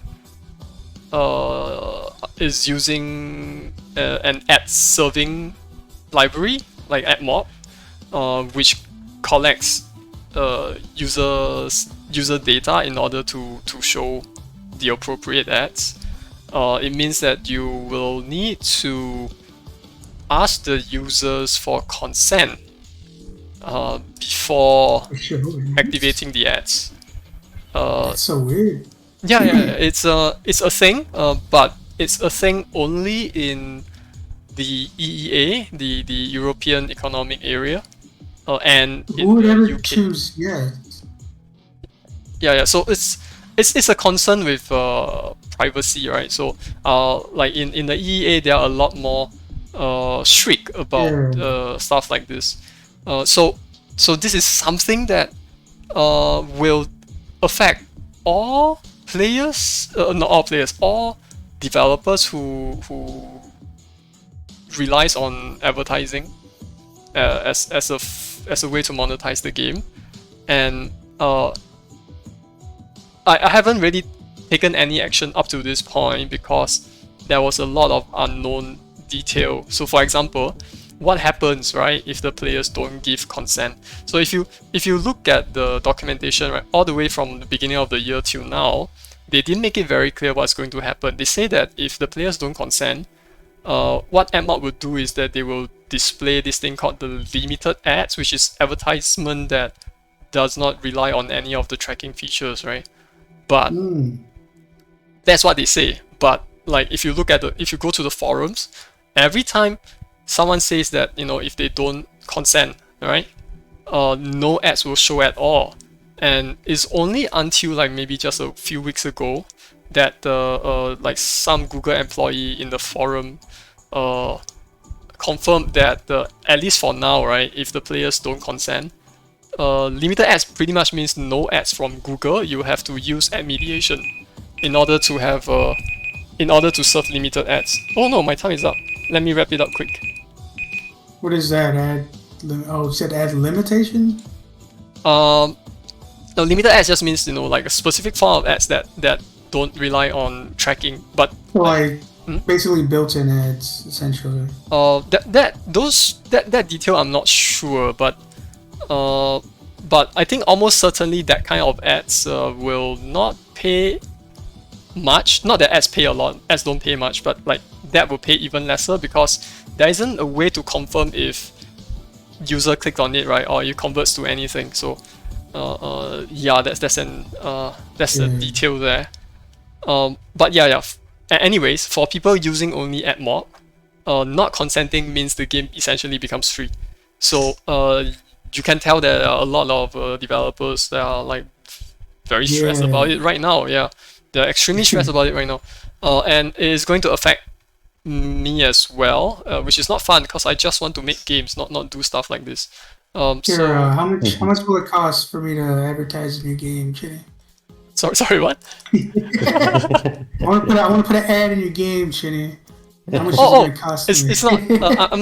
is using an ad serving library like AdMob, which collects user data in order to show the appropriate ads, it means that you will need to ask the users for consent before activating the ads. That's so weird. it's a thing, but it's a thing only in the EEA, the European Economic Area, and Who in would the ever UK. choose? Yeah. Yeah. So it's a concern with privacy, right? So like in the EEA, there are a lot more strict about stuff like this. So this is something that will affect all players, not all players, all developers who relies on advertising as a way to monetize the game, and I haven't really taken any action up to this point because there was a lot of unknown detail. So for example, what happens, right, if the players don't give consent? So if you look at the documentation, right, all the way from the beginning of the year till now, they didn't make it very clear what's going to happen. They say that if the players don't consent, what AdMob will do is that they will display this thing called the limited ads, which is advertisement that does not rely on any of the tracking features, right? But that's what they say. But like if you go to the forums, every time someone says that, if they don't consent, right, no ads will show at all. And it's only until like maybe just a few weeks ago that like some Google employee in the forum confirmed that at least for now, right, if the players don't consent, limited ads pretty much means no ads from Google. You have to use ad mediation in order to have in order to serve limited ads. Oh no, my time is up. Let me wrap it up quick. What is that? It said ad limitation? No, limited ads just means like a specific form of ads that don't rely on tracking, but basically built-in ads essentially. That detail I'm not sure, but I think almost certainly that kind of ads will not pay much. Not that ads pay a lot, ads don't pay much, but like that will pay even lesser because there isn't a way to confirm if user clicked on it, right, or it converts to anything. So that's a detail there. But anyways, for people using only AdMob, not consenting means the game essentially becomes free. So you can tell that there are a lot of developers that are like very stressed about it right now. Yeah, they're extremely stressed about it right now, and it is going to affect me as well, which is not fun because I just want to make games, not do stuff like this. How much will it cost for me to advertise in your game, Chinny? Sorry, what? I want to put an ad in your game, Chinny. How much is it going to cost me? It's not. I'm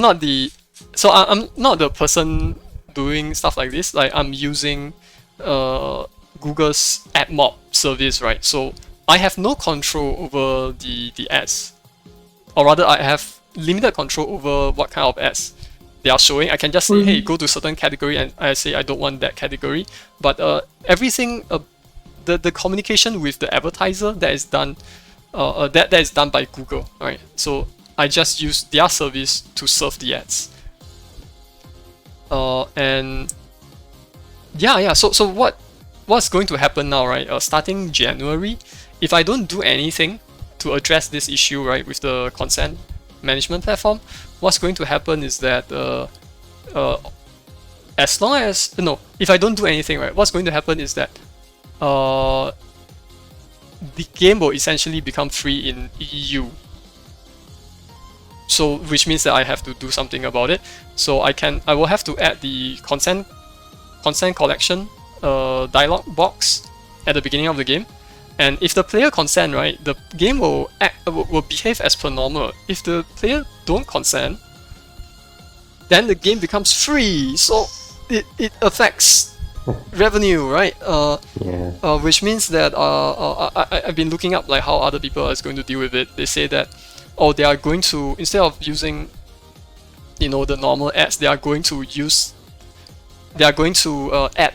not the person doing stuff like this. Like I'm using Google's AdMob service, right? So I have no control over the ads, or rather, I have limited control over what kind of ads they are showing. I can just say, hey, go to certain category, and I say I don't want that category. But everything, the communication with the advertiser that is done, that is done by Google, right? So I just use their service to serve the ads. So what's going to happen now, right? Starting January, if I don't do anything to address this issue, right, with the consent management platform, what's going to happen is that if I don't do anything, right, what's going to happen is that the game will essentially become free in EU. So which means that I have to do something about it. So I will have to add the consent collection dialog box at the beginning of the game. And if the player consent, right, the game will behave as per normal. If the player don't consent, then the game becomes free. So it affects revenue, right? Which means that I've been looking up like how other people are going to deal with it. They say that they are going to, instead of using the normal ads, they are going to add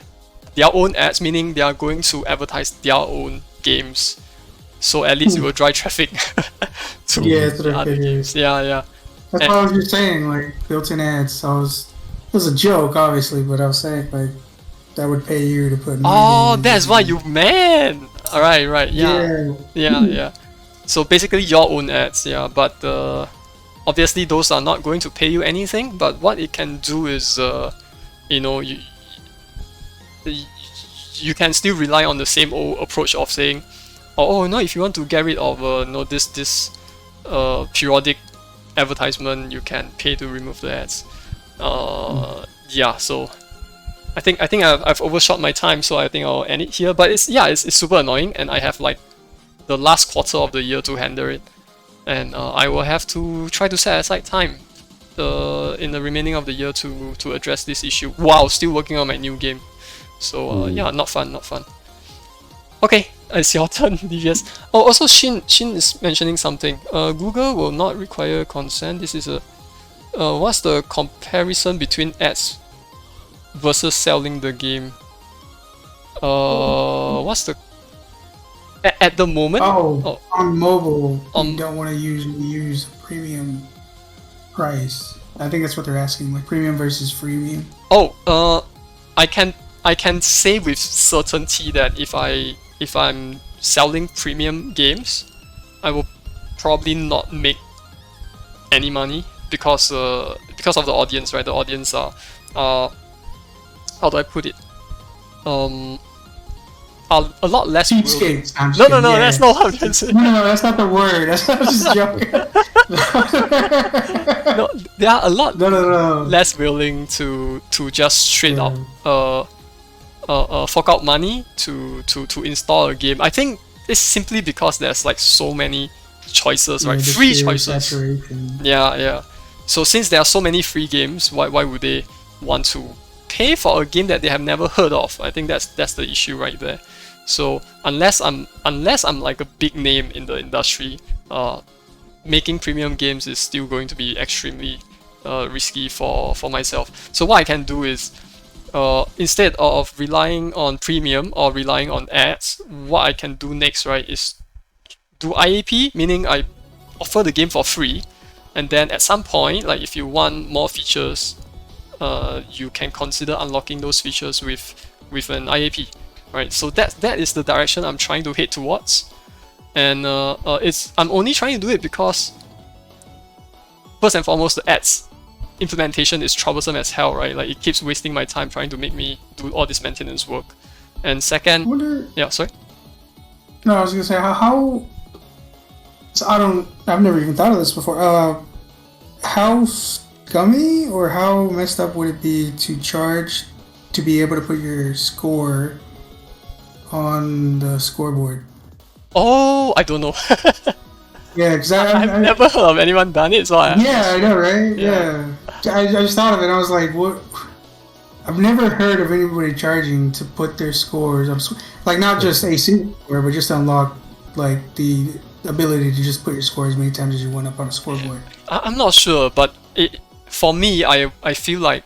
their own ads, meaning they are going to advertise their own games. So at least it will drive traffic to other games. Yeah. That's what I was just saying, like built-in ads. It was a joke, obviously, but I was saying like that would pay you to put. That's why you man. Right. Yeah. So basically your own ads, yeah. But obviously those are not going to pay you anything. But what it can do is, you know, you can still rely on the same old approach of saying, oh no, if you want to get rid of this periodic advertisement, you can pay to remove the ads. Yeah. So I think I've overshot my time, so I think I'll end it here. But it's super annoying, and I have like the last quarter of the year to handle it, and I will have to try to set aside time in the remaining of the year to address this issue while still working on my new game. So yeah, not fun. Okay, it's your turn, DVS. Oh, also Shin is mentioning something. Google will not require consent. This is a what's the comparison between ads versus selling the game? What's the at the moment? On mobile, you don't want to use premium price. I think that's what they're asking, like premium versus freemium. I can say with certainty that if I'm selling premium games, I will probably not make any money because of the audience, right? The audience are how do I put it? Are a lot less. Cheapskates. No, that's not what I'm saying. No, that's not the word. That's not just joking. No, they are a lot less willing to just straight up fork out money to install a game. I think it's simply because there's like so many choices, right? Free choices. Saturation. Yeah. So since there are so many free games, why would they want to pay for a game that they have never heard of? I think that's the issue right there. So unless I'm like a big name in the industry, making premium games is still going to be extremely risky for myself. So what I can do is, instead of relying on premium or relying on ads, what I can do next, right, is do IAP, meaning I offer the game for free, and then at some point, like if you want more features, you can consider unlocking those features with an IAP, right? So that is the direction I'm trying to head towards, and I'm only trying to do it because first and foremost, the ads implementation is troublesome as hell, right? Like it keeps wasting my time trying to make me do all this maintenance work. And second, sorry. No, I was gonna say how. So I've never even thought of this before. How scummy or how messed up would it be to charge to be able to put your score on the scoreboard? Oh, I don't know. Yeah, because I've never heard of anyone done it, so I know, right? Yeah. I just thought of it and I was like, what? I've never heard of anybody charging to put their scores on, like not just AC score, but just unlock like the ability to just put your score as many times as you want up on a scoreboard. I'm not sure, but for me, I feel like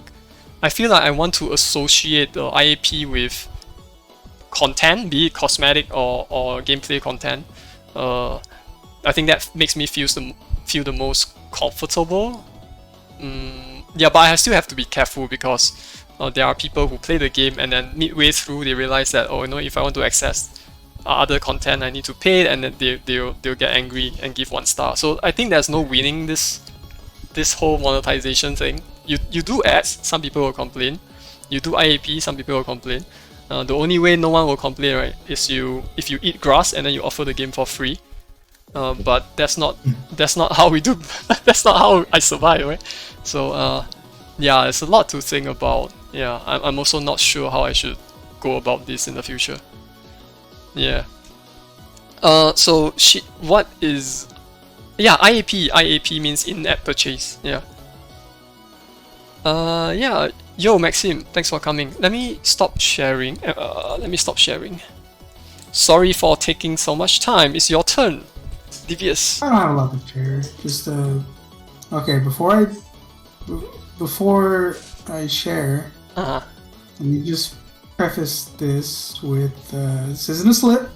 I want to associate the IAP with content, be it cosmetic or gameplay content. I think that makes me feel the most comfortable. Yeah, but I still have to be careful because there are people who play the game and then midway through they realize that, oh, if I want to access other content, I need to pay, and then they'll get angry and give 1 star. So I think there's no winning this whole monetization thing. You do ads, some people will complain. You do IAP, some people will complain. The only way no one will complain, right, is if you eat grass and then you offer the game for free. But that's not how we do. That's not how I survive, right? So yeah, it's a lot to think about. Yeah, I'm also not sure how I should go about this in the future. Yeah. So what is? Yeah, IAP. IAP means in-app purchase. Yeah. Yeah. Yo, Maxim, thanks for coming. Let me stop sharing. Sorry for taking so much time. It's your turn. Devious. I don't have a lot to share. Just okay. Before I share, let me just preface this with this isn't a slip.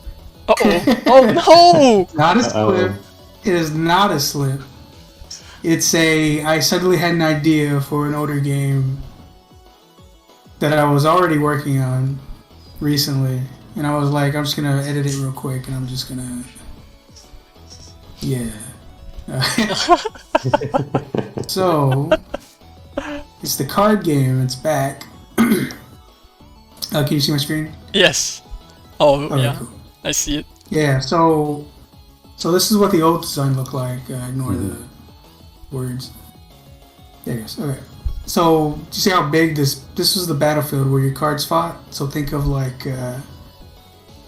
Oh no! Not a slip. It is not a slip. It's I suddenly had an idea for an older game that I was already working on recently, and I was like, I'm just gonna edit it real quick, and I'm just gonna, yeah. So it's the card game. It's back. Can you see my screen? Yes. Oh, Okay, yeah. cool. I see it. Yeah. So this is what the old design looked like. Ignore the words. There it goes. Okay. So do you see how big this was the battlefield where your cards fought? So think of like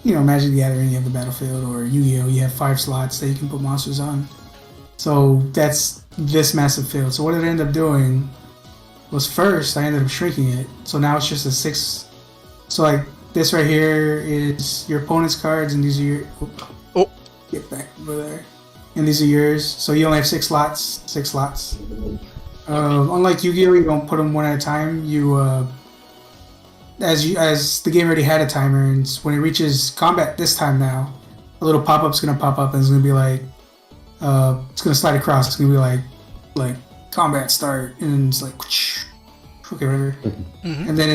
Magic the Gathering, you have the battlefield, or Yu-Gi-Oh, you have 5 slots that you can put monsters on. So that's this massive field. So what it ended up doing was, first I ended up shrinking it. So now it's just a 6. So like this right here is your opponent's cards, and these are your. Oh. Get back over there. And these are yours. So you only have 6 slots. 6 slots. Unlike Yu-Gi-Oh, you don't put them one at a time. As the game already had a timer, and when it reaches combat this time now, a little pop-up's gonna pop up, and it's gonna be like, it's gonna slide across. It's gonna be like combat start, and it's like, okay, whatever. And then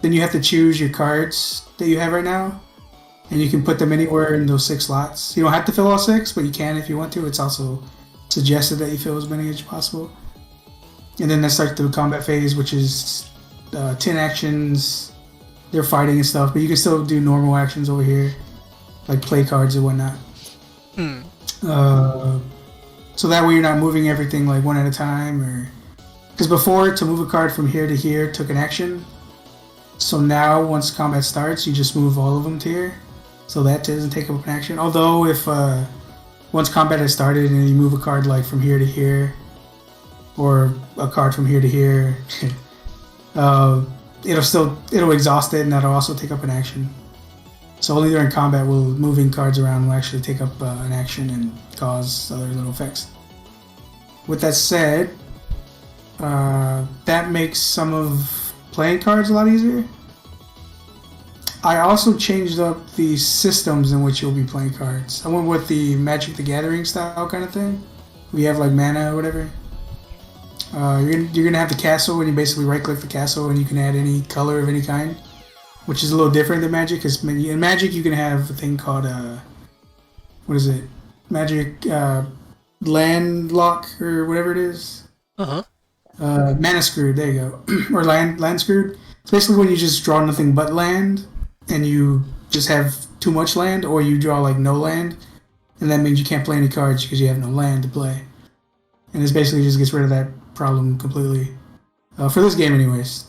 then you have to choose your cards that you have right now, and you can put them anywhere in those 6 slots. You don't have to fill all 6, but you can if you want to. It's also suggested that you fill as many as possible. And then that starts the combat phase, which is 10 actions. They're fighting and stuff, but you can still do normal actions over here, like play cards and whatnot. So that way you're not moving everything like one at a time, or because before, to move a card from here to here took an action. So now once combat starts, you just move all of them to here, so that doesn't take up an action. Although if once combat has started and you move a card like from here to here, or a card from here to here, it'll exhaust it, and that'll also take up an action. So only during combat will moving cards around will actually take up an action and cause other little effects. With that said, that makes some of playing cards a lot easier. I also changed up the systems in which you'll be playing cards. I went with the Magic the Gathering style kind of thing. We have like mana or whatever. You're gonna have the castle, and you basically right-click the castle, and you can add any color of any kind, which is a little different than Magic. Because in Magic, you can have a thing called what is it? Magic land lock or whatever it is. Mana screwed. There you go. Or land screwed. It's basically when you just draw nothing but land, and you just have too much land, or you draw like no land, and that means you can't play any cards because you have no land to play. And this basically just gets rid of that problem completely. For this game anyways,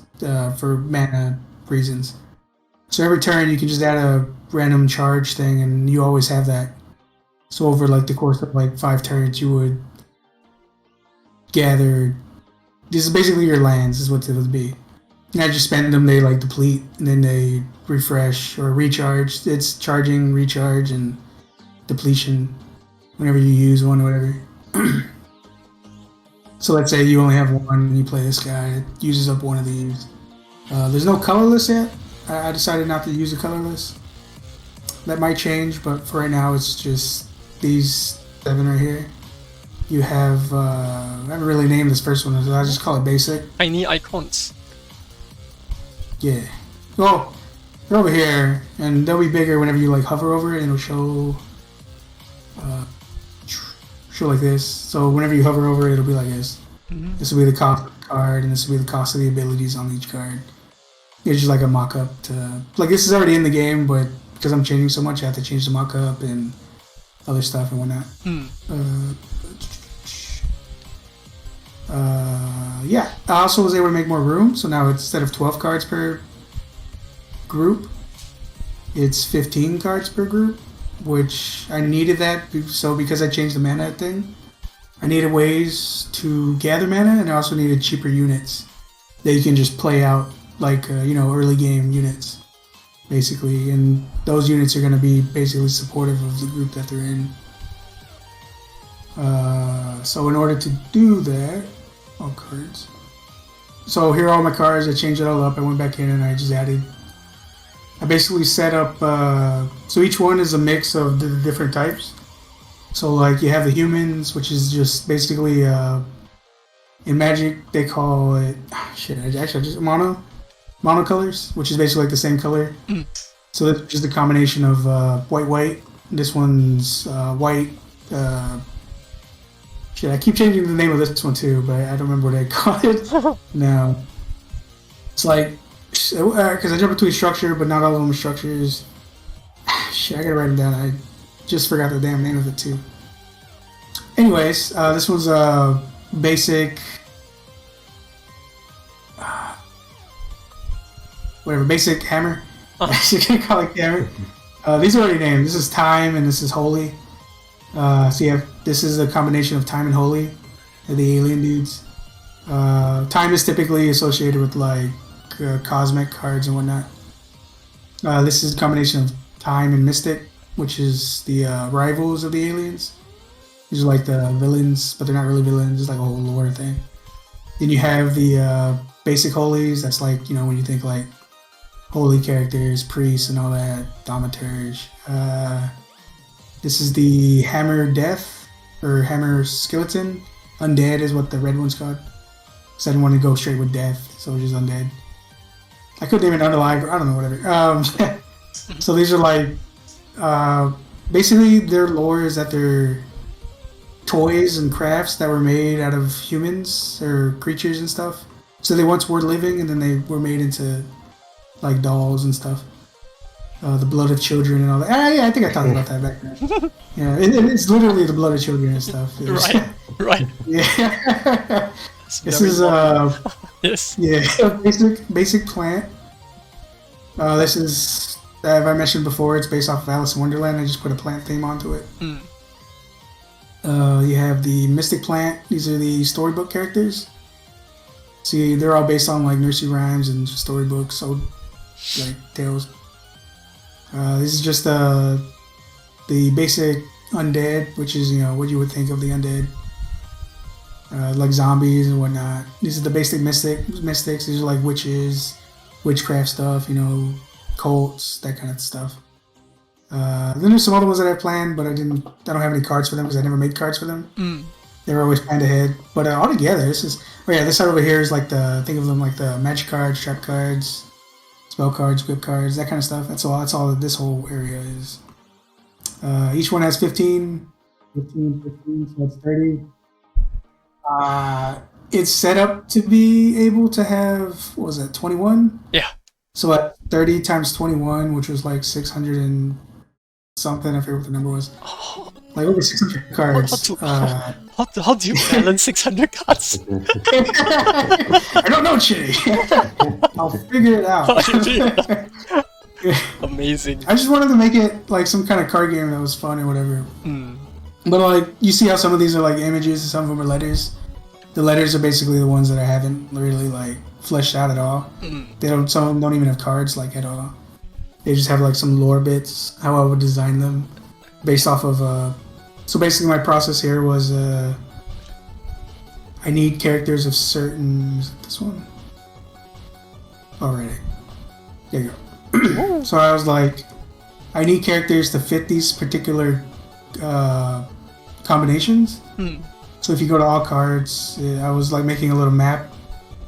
for mana reasons. So every turn you can just add a random charge thing, and you always have that. So over like the course of like 5 turns, you would gather. This is basically your lands, is what it would be. And as you spend them, they like deplete, and then they refresh or recharge. It's charging, recharge, and depletion whenever you use one or whatever. So let's say you only have one, and you play this guy. It uses up one of these. There's no colorless yet. I decided not to use a colorless. That might change, but for right now, it's just these 7 right here. You have, I haven't really named this first one, so I'll just call it basic. Tiny icons. Yeah. Well, they're over here, and they'll be bigger whenever you like hover over it, and it'll show like this. So whenever you hover over it, it'll be like this. This will be the cost of the card, and this will be the cost of the abilities on each card. It's just like a mock-up to... Like, this is already in the game, but because I'm changing so much, I have to change the mock-up and other stuff and whatnot. Yeah, I also was able to make more room, so now instead of 12 cards per group, it's 15 cards per group, which I needed that, so because I changed the mana thing, I needed ways to gather mana, and I also needed cheaper units that you can just play out, like, early game units, basically, and those units are going to be basically supportive of the group that they're in. So in order to do that, all cards. So here are all my cards. I changed it all up. I went back in and I just added. I basically set up. So each one is a mix of the different types. So like you have the humans, which is just basically in Magic they call it mono colors, which is basically like the same color. So this is just a combination of white. This one's white. Shit, I keep changing the name of this one too, but I don't remember what I call it now. It's like, because I jump between structure, but not all of them are structures. Shit, I gotta write them down. I just forgot the damn name of it too. Anyways, this one's a basic, whatever, basic hammer. You can call it hammer. These are already named. This is time and this is holy. So you have, this is a combination of time and holy, the alien dudes. Time is typically associated with like cosmic cards and whatnot. This is a combination of time and mystic, which is the rivals of the aliens. These are like the villains, but they're not really villains. It's like a whole lore thing. Then you have the basic holies. That's like, you know, when you think like holy characters, priests, and all that, domiters. This is the hammer death or hammer skeleton. Undead is what the red one's called. Because I didn't want to go straight with death, so it's just undead. I could name it unalive, I don't know, whatever. So these are like, basically their lore is that they're toys and crafts that were made out of humans or creatures and stuff. So they once were living and then they were made into like dolls and stuff. The blood of children and all that. Yeah, I think I talked about that back then. Yeah, it's literally the blood of children and stuff. Right, right. Yeah. This is yes. Yeah, basic plant. This is, have I mentioned before? It's based off of Alice in Wonderland. I just put a plant theme onto it. Mm. You have the mystic plant. These are the storybook characters. See, they're all based on like nursery rhymes and storybooks, old like tales. This is just the basic undead, which is, you know, what you would think of the undead, like zombies and whatnot. These are the basic mystics. These are like witches, witchcraft stuff, you know, cults, that kind of stuff. Then there's some other ones that I planned, but I don't have any cards for them because I never made cards for them. Mm. They were always planned ahead. But all together, this is, oh yeah, this side over here is like think of them like the magic cards, trap cards, spell cards, grip cards, that kind of stuff. That's all this whole area is. Each one has 15, so that's 30. It's set up to be able to have, what was that, 21? Yeah. So at 30 times 21, which was like 600 and something, I forget what the number was. Like over 600 cards. How do you balance 600 cards? I don't know, Chitty. I'll figure it out. Amazing. I just wanted to make it like some kind of card game that was fun or whatever. Mm. But like, you see how some of these are like images and some of them are letters. The letters are basically the ones that I haven't really like fleshed out at all. Mm. Some of them don't even have cards like at all. They just have like some lore bits, how I would design them, based off of. So basically, my process here was I need characters of certain. Is it this one? Alright, there you go. So I was like, I need characters to fit these particular combinations. Mm. So if you go to all cards, I was like making a little map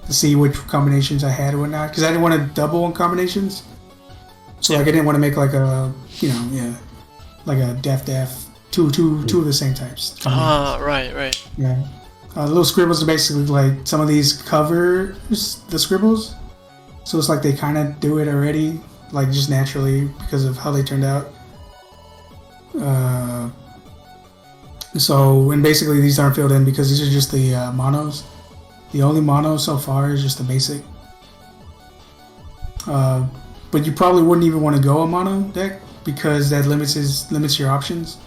to see which combinations I had or whatnot, because I didn't want to double on combinations. So like I didn't want to make like a, you know, yeah, like a def, two of the same types. Right. Yeah. The little scribbles are basically like some of these cover the scribbles. So it's like they kind of do it already, like just naturally because of how they turned out. So, and basically these aren't filled in because these are just the monos. The only mono so far is just the basic. But you probably wouldn't even want to go a mono deck because that limits your options.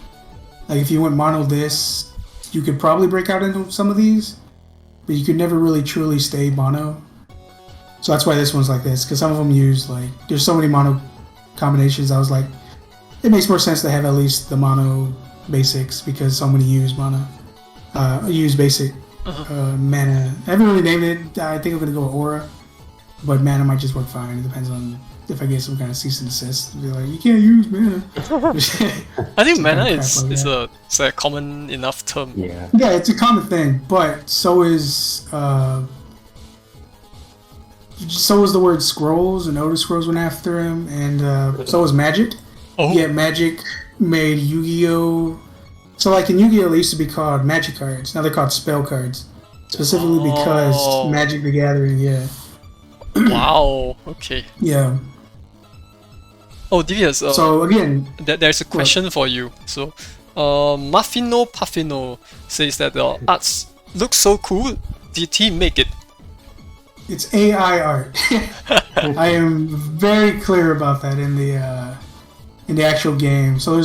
Like if you went mono this, you could probably break out into some of these, but you could never really truly stay mono. So that's why this one's like this, because some of them use like, there's so many mono combinations. I was like, it makes more sense to have at least the mono basics because so many use mono. Use basic mana. I haven't really named it. I think I'm gonna go with aura, but mana might just work fine. It depends on if I get some kind of cease and desist. Be like, you can't use mana. I think mana is a common enough term. Yeah. Yeah, it's a common thing, but so is so was the word scrolls, and Elder Scrolls went after him, and so was Magic. Oh. Yeah, Magic made Yu-Gi-Oh! So like in Yu-Gi-Oh! They used to be called Magic cards. Now they're called spell cards. Specifically because Magic the Gathering, yeah. Wow, okay. Yeah. Oh, Devious, So again, there's a question for you. So, Muffino Puffino says that the arts look so cool. Did he make it? it's AI art. I am very clear about that in the actual game. So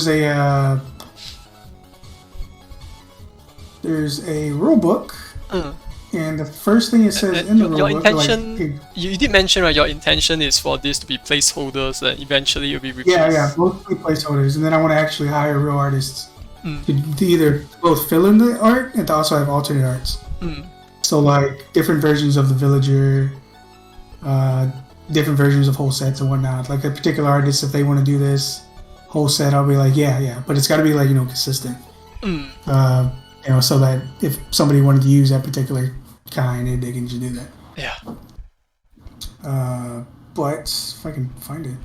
there's a rule book, and the first thing it says in the rule your book, intention, like, you did mention, right, your intention is for this to be placeholders and eventually it'll be replaced. yeah, mostly placeholders, and then I want to actually hire real artists to either both fill in the art and to also have alternate arts. So like different versions of the villager, different versions of whole sets and whatnot. Like a particular artist, if they want to do this whole set, I'll be like, yeah, but it's got to be like consistent. So that if somebody wanted to use that particular kind, they can just do that. Yeah. But if I can find it,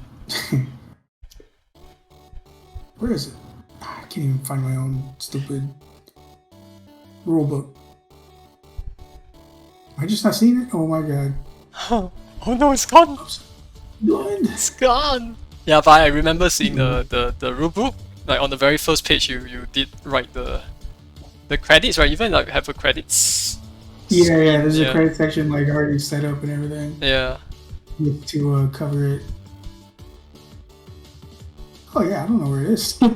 where is it? I can't even find my own stupid rule book. Am I just not seeing it? Oh my god. Oh no, it's gone. Good. It's gone. Yeah, but I remember seeing the rulebook. Like on the very first page, you did write the credits, right? Even like have a credits. Yeah. There's a credit section like already set up and everything. Yeah. To cover it. Oh yeah, I don't know where it is. You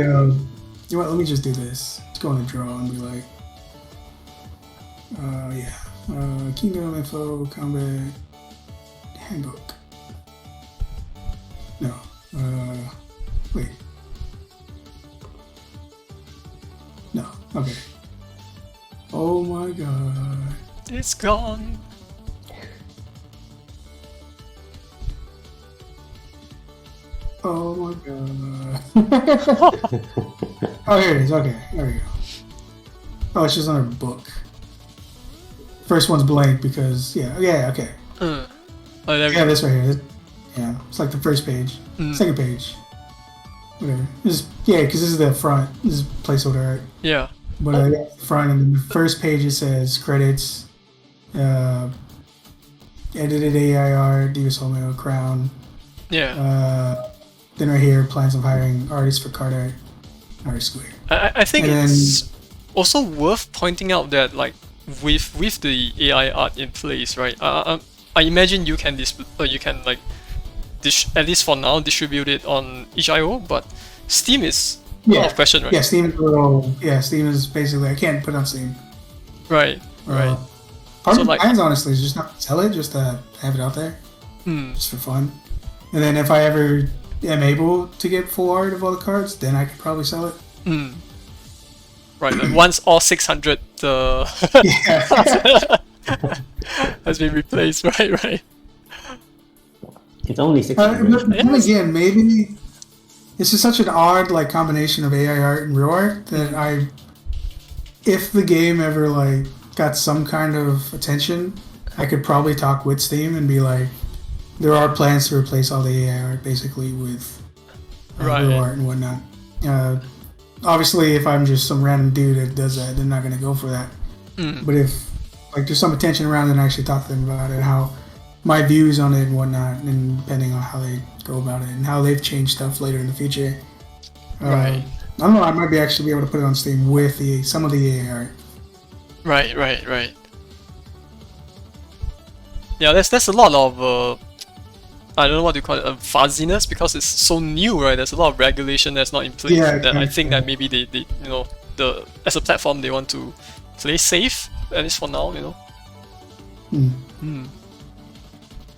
know what? Let me just do this. Let's go on the draw and be like, Kingdom info combat handbook. No. Wait. No. Okay. Oh my god. It's gone. Oh my god. Oh, here it is. Okay, there we go. Oh, it's just on a book. First one's blank because okay. Oh, there we Yeah, go. this right here. Yeah, it's like the first page, second page, whatever. Because this is the front. This is placeholder art. Yeah. But the front and then the first page it says credits, edited AI art, Divas Homeo, Crown. Yeah. Then right here, plans of hiring artists for card art, art square. I think And it's also worth pointing out that like with the AI art in place, right? I imagine you can like at least for now distribute it on itch.io, but Steam is out of question, right? Yeah, Steam is basically I can't put it on Steam. Right. Part So, of the like- plans honestly is just not to sell it, just to have it out there, just for fun. And then if I ever am able to get full art of all the cards, then I could probably sell it. Right. Like once all 600 Yeah. has been replaced, right. It's only But 600. then again, maybe it's just such an odd like combination of AI art and real art that if the game ever like got some kind of attention, I could probably talk with Steam and be like, there are plans to replace all the AI art basically with real art and whatnot. Obviously, if I'm just some random dude that does that, they're not going to go for that. But if like there's some attention around it, and I actually talk to them about it, how my views on it and whatnot, and depending on how they go about it and how they've changed stuff later in the future. Right. I don't know. I might actually be able to put it on Steam with some of the AI art. Right. Yeah, there's a lot of I don't know what you call it, fuzziness because it's so new, right? There's a lot of regulation that's not in place. Yeah, that I think that exactly. maybe they as a platform they want to play safe, at least for now,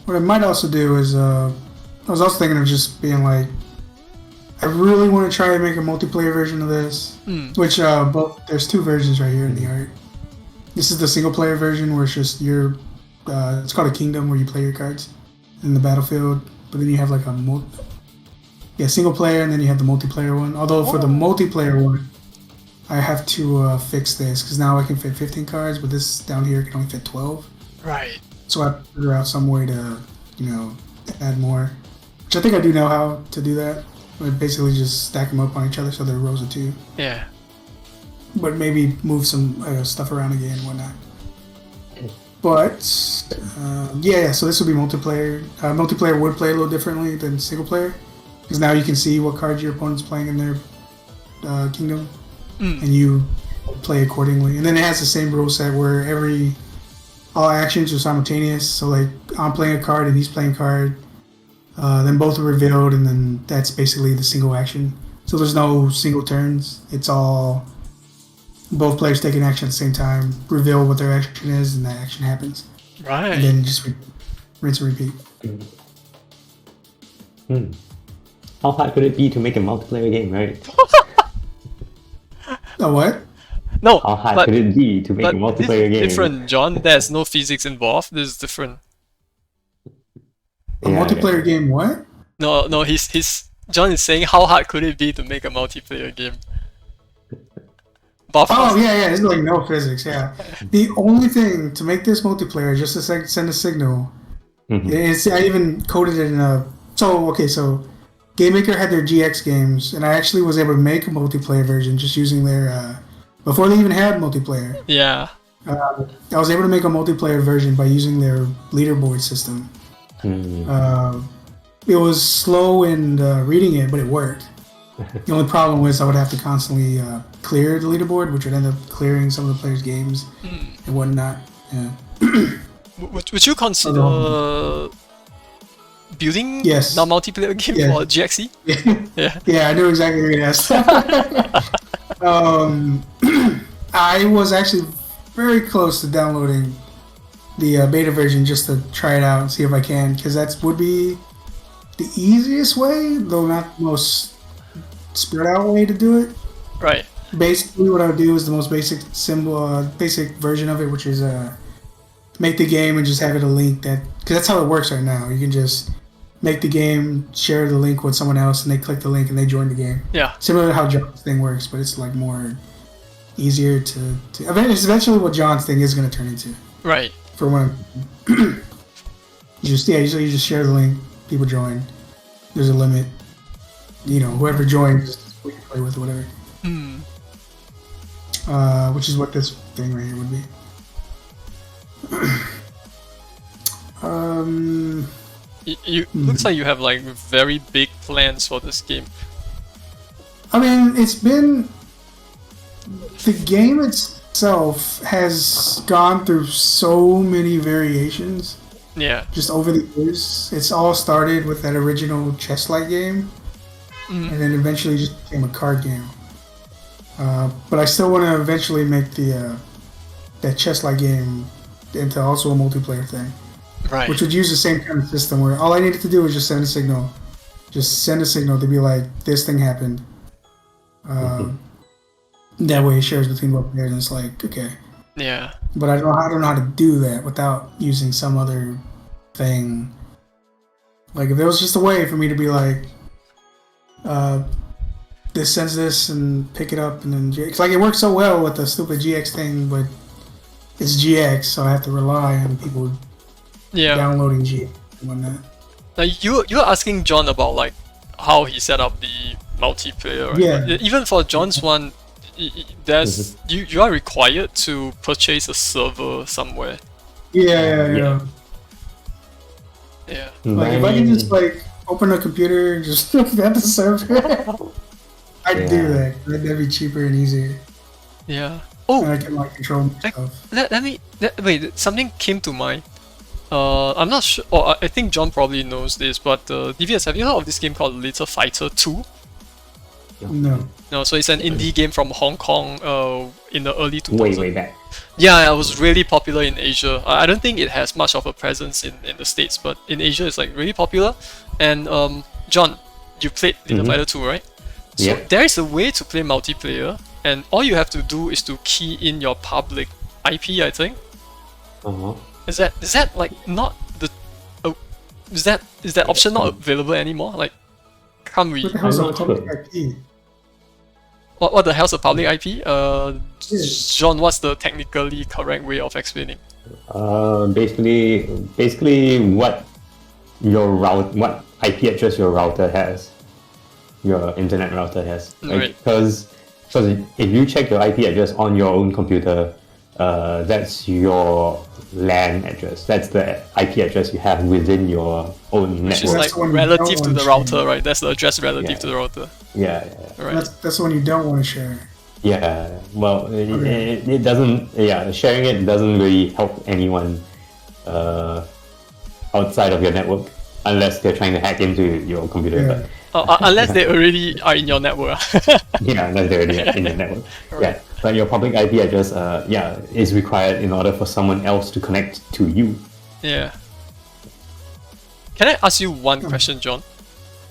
What I might also do is, I was also thinking of just being like, I really want to try to make a multiplayer version of this, which there's two versions right here in the art. This is the single player version where it's just it's called a kingdom where you play your cards in the battlefield, but then you have like single player and then you have the multiplayer one. Although for the multiplayer one, I have to fix this because now I can fit 15 cards, but this down here can only fit 12. Right. So I have to figure out some way to, add more. Which I think I do know how to do that. I basically just stack them up on each other so they're rows of 2. Yeah. But maybe move some stuff around again and whatnot. But yeah, so this will be multiplayer. Multiplayer would play a little differently than single player, because now you can see what cards your opponent's playing in their kingdom, and you play accordingly. And then it has the same rule set where all actions are simultaneous. So like I'm playing a card and he's playing a card, then both are revealed, and then that's basically the single action. So there's no single turns. It's all both players take an action at the same time, reveal what their action is, and that action happens. Right. And then just rinse and repeat. How hard could it be to make a multiplayer game, right? Oh, what? No, How hard could it be to make a multiplayer game? Different, John. There's no physics involved. This is different. A multiplayer game, what? No. John is saying how hard could it be to make a multiplayer game? Oh yeah, there's like no physics. Yeah, the only thing to make this multiplayer is just to send a signal. I even coded it in a. So Game Maker had their GX games, and I actually was able to make a multiplayer version just using their before they even had multiplayer. Yeah. I was able to make a multiplayer version by using their leaderboard system. It was slow in reading it, but it worked. The only problem was I would have to constantly clear the leaderboard, which would end up clearing some of the players' games and whatnot. Yeah. Would you consider building a multiplayer game for GXE? Yeah, I knew exactly what you asked. I was actually very close to downloading the beta version just to try it out and see if I can, because that would be the easiest way, though not the most spread out way to do it. Right. Basically, what I would do is the most basic version of it, which is make the game and just have it a link because that's how it works right now. You can just make the game, share the link with someone else, and they click the link and they join the game. Yeah. Similar to how John's thing works, but it's like more easier to it's eventually what John's thing is going to turn into. Right. For when you just share the link, people join. There's a limit. Whoever joins, we can play with or whatever. Which is what this thing right here would be. Looks like you have like very big plans for this game. I mean, the game itself has gone through so many variations. Yeah. Just over the years, it's all started with that original chess-like game, and then eventually just became a card game. But I still want to eventually make that chess-like game into also a multiplayer thing. Right. Which would use the same kind of system where all I needed to do was just send a signal. Just send a signal to be like, this thing happened. That way it shares between both players and it's like, okay. Yeah. But I don't know how to do that without using some other thing. Like if there was just a way for me to be like, this sends this and pick it up and then GX. Like it works so well with the stupid GX thing, but it's GX, so I have to rely on people downloading GX and whatnot. Now you're asking John about like how he set up the multiplayer, right? Yeah. Even for John's one, there's you are required to purchase a server somewhere. Yeah. Like if I can just like open a computer and just get the server, I'd do that. That'd be cheaper and easier. Yeah. Oh, and I can like control myself. Wait, something came to mind. I'm not sure. Oh, I think John probably knows this, but DVS, have you heard of this game called Little Fighter 2? No. No, so it's an indie game from Hong Kong in the early 2000s. Way back. Yeah, it was really popular in Asia. I don't think it has much of a presence in the States, but in Asia it's like really popular. And John, you played Little Fighter 2, right? So there is a way to play multiplayer, and all you have to do is to key in your public IP, I think. Is that like not the is that option not available anymore? Like, can't we? What the hell is a public IP? What the hell's a public IP? Yeah. John, what's the technically correct way of explaining? Basically, what what IP address your router has, your internet router has. Right. Because if you check your IP address on your own computer, that's your LAN address. That's the IP address you have within your own Which is network. like relative to the router, right? That's the address relative to the router. Yeah. Right. That's the one you don't want to share. Yeah. Well, it doesn't. Yeah, sharing it doesn't really help anyone outside of your network unless they're trying to hack into your computer. Yeah. Unless they already are in your network. Yeah, unless they're already in your network. Yeah, but your public IP address, is required in order for someone else to connect to you. Yeah. Can I ask you one question, John?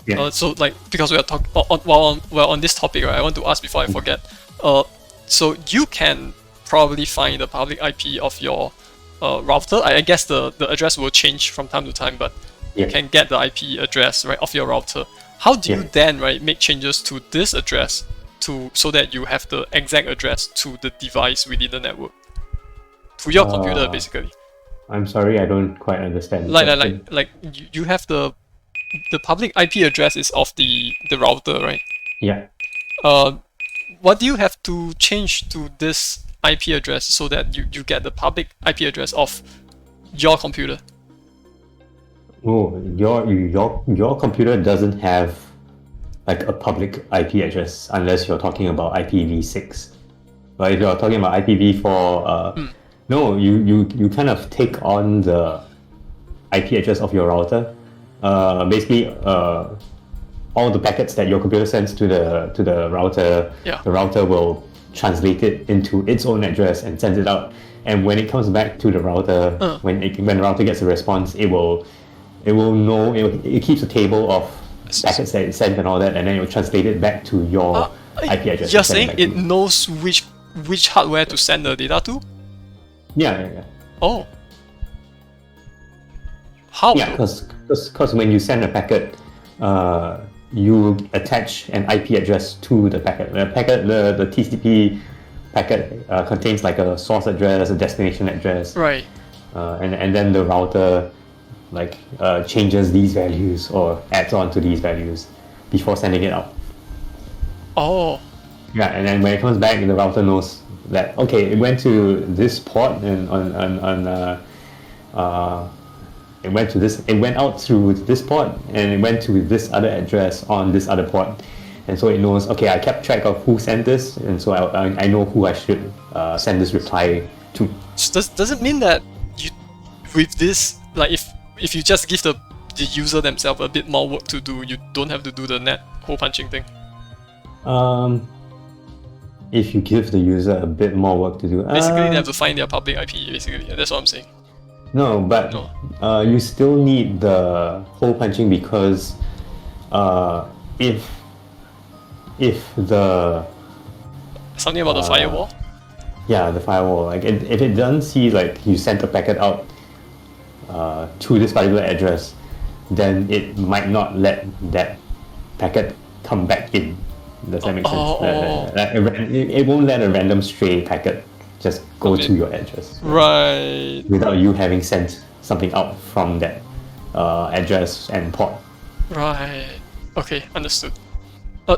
Yeah. So like because we are talking on this topic, right? I want to ask before I forget. So you can probably find the public IP of your router. I guess the address will change from time to time, but you can get the IP address, right, of your router. How do you then, right, make changes to this address so that you have the exact address to the device within the network, to your computer, basically? I'm sorry, I don't quite understand. Like you have the public IP address is of the router, right? Yeah. What do you have to change to this IP address so that you get the public IP address of your computer? Oh, your computer doesn't have like a public IP address unless you're talking about IPv6. But if you're talking about IPv4, no, you kind of take on the IP address of your router. Basically, all the packets that your computer sends to the router, the router will translate it into its own address and send it out. And when it comes back to the router, when the router gets a response, it will keeps a table of packets that it sent and all that, and then it will translate it back to your IP address. You're saying it knows which hardware to send the data to? Yeah. Oh. How? Yeah, because when you send a packet, you attach an IP address to the packet. The TCP packet contains like a source address, a destination address, right? And then the router changes these values or adds on to these values before sending it out. Oh. Yeah, and then when it comes back, the router knows that okay, it went to this port and it went out through this port and it went to this other address on this other port, and so it knows okay, I kept track of who sent this, and so I know who I should send this reply to. Does it mean that you with this, like if you just give the user themselves a bit more work to do, you don't have to do the net hole punching thing? If you give the user a bit more work to do, basically they have to find their public IP. Basically, that's what I'm saying. No, but you still need the hole punching because if the something about the firewall. Yeah, the firewall. Like if it doesn't see like you sent a packet out to this particular address, then it might not let that packet come back in. Does that make sense? It won't let a random stray packet just go to your address. Right. Without you having sent something out from that address and port. Right. Okay, understood.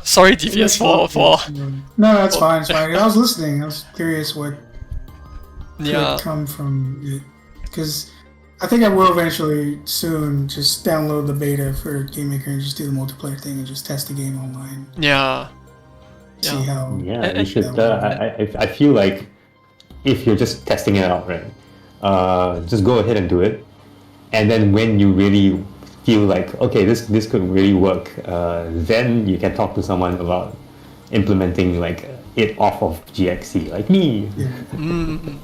Sorry, DVS for. No, that's fine. It's fine. I was listening. I was curious what could come from it, because I think I will eventually soon just download the beta for GameMaker and just do the multiplayer thing and just test the game online. Yeah. See how. Yeah, you should. I feel like if you're just testing it out, right? Just go ahead and do it, and then when you really feel like okay, this could really work, then you can talk to someone about implementing like it off of GXC, like me.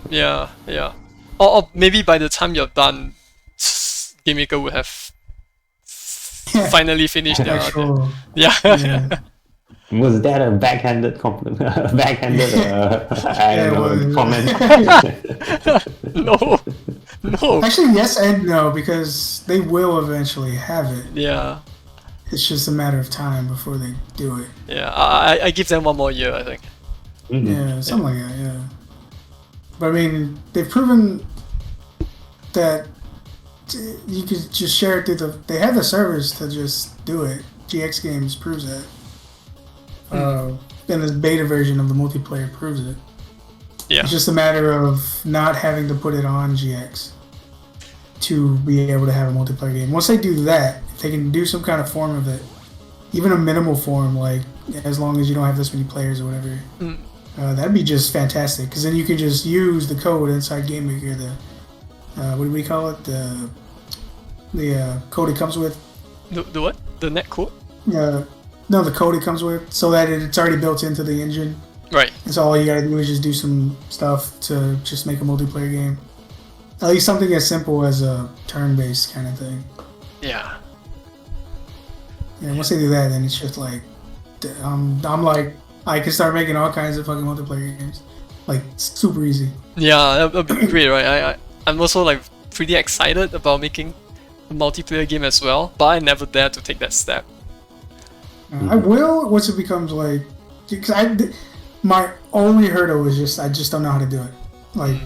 Yeah. Yeah. Or maybe by the time you're done, GameMaker would have finally finished their. Yeah. Was that a backhanded compliment? Backhanded, I don't know, comment? No. Actually, yes and no, because they will eventually have it. Yeah. It's just a matter of time before they do it. Yeah, I give them one more year, I think. Mhm. Yeah, something like that. Yeah. But I mean, they've proven that you could just share it through the. They have the servers to just do it. GX Games proves that. And the beta version of the multiplayer proves it. Yeah. It's just a matter of not having to put it on GX to be able to have a multiplayer game. Once they do that, if they can do some kind of form of it, even a minimal form, like as long as you don't have this many players or whatever, that'd be just fantastic. Because then you can just use the code inside Game Maker. The what do we call it? The code it comes with. The what? The net code? No, the code it comes with, so that it's already built into the engine. Right. And so all you gotta do is just do some stuff to just make a multiplayer game. At least something as simple as a turn-based kind of thing. Yeah. Yeah, once they do that, then it's just like, I'm like, I can start making all kinds of fucking multiplayer games. Like, super easy. Yeah, that'd be great, right? I'm also like pretty excited about making a multiplayer game as well, but I never dare to take that step. I will once it becomes like, because my only hurdle is just, I just don't know how to do it. Like,